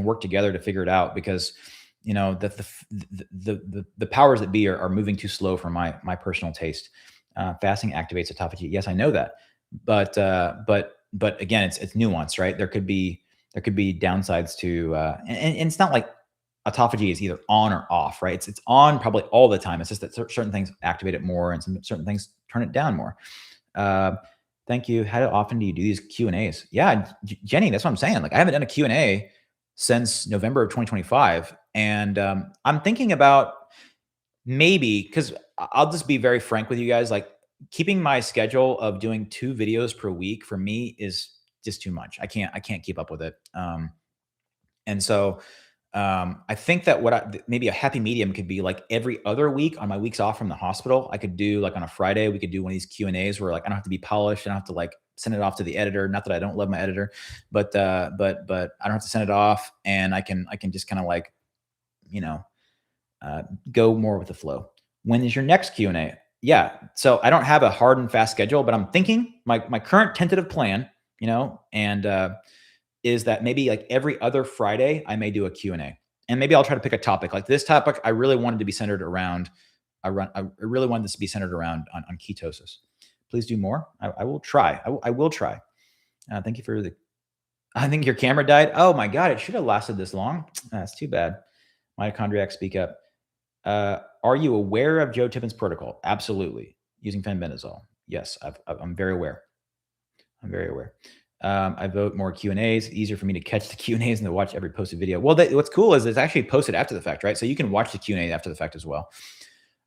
work together to figure it out, because the powers that be are moving too slow for my personal taste. Fasting activates autophagy. Yes, I know that, but again, it's nuanced, right? There could be downsides to, and it's not like autophagy is either on or off, right? It's on probably all the time. It's just that certain things activate it more and certain things turn it down more. Thank you. How often do you do these Q&As? Yeah, Jenny, that's what I'm saying. Like I haven't done a Q&A since November of 2025. And I'm thinking about maybe, because I'll just be very frank with you guys, like keeping my schedule of doing 2 videos per week for me is just too much. I can't keep up with it. And so I think that maybe a happy medium could be like every other week on my weeks off from the hospital, I could do like on a Friday, we could do one of these Q&As where like, I don't have to be polished. I don't have to like send it off to the editor. Not that I don't love my editor, but I don't have to send it off, and I can just kind of like, go more with the flow. When is your next Q&A? Yeah. So I don't have a hard and fast schedule, but I'm thinking my current tentative plan, and is that maybe like every other Friday, I may do a Q&A, and maybe I'll try to pick a topic. Like this topic, I really wanted to be centered around, I really wanted this to be centered around on ketosis. Please do more. I will try. I will try. Thank you for the. I think your camera died. Oh my God, it should have lasted this long. That's too bad. Mitochondriac, speak up. Are you aware of Joe Tippin's protocol? Absolutely. Using fenbendazole. Yes, I'm very aware. I'm very aware. I vote more Q&As. Easier for me to catch the Q&As and to watch every posted video. Well, what's cool is it's actually posted after the fact, right? So you can watch the Q&A after the fact as well.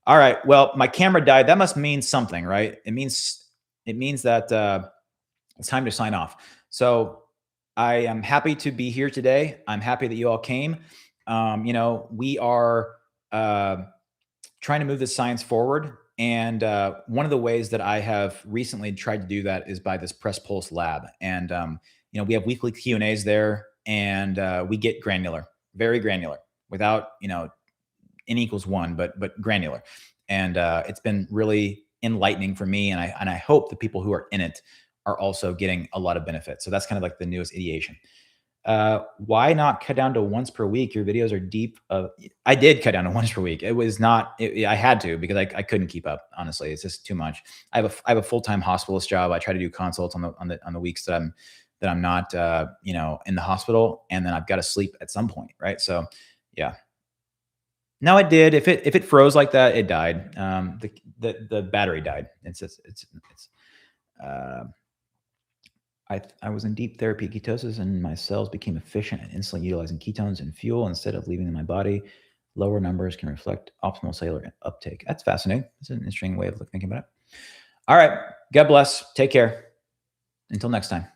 All right. Well, my camera died. That must mean something, right? It means that it's time to sign off. So I am happy to be here today. I'm happy that you all came. We are trying to move this science forward. And one of the ways that I have recently tried to do that is by this Press Pulse Lab. And, we have weekly Q&As there, and we get granular, very granular, without, n equals 1, but granular. And it's been really enlightening for me. And I hope the people who are in it are also getting a lot of benefit. So that's kind of like the newest ideation. Why not cut down to once per week? Your videos are deep. I did cut down to once per week. It was not, I had to, because I couldn't keep up. Honestly, it's just too much. I have a full-time hospitalist job. I try to do consults on the weeks that I'm not, in the hospital, and then I've got to sleep at some point. Right. So yeah. No, it did. If it froze like that, it died. The battery died. I was in deep therapy ketosis, and my cells became efficient at insulin utilizing ketones and fuel instead of leaving in my body. Lower numbers can reflect optimal cellular uptake. That's fascinating. It's an interesting way of thinking about it. All right. God bless. Take care. Until next time.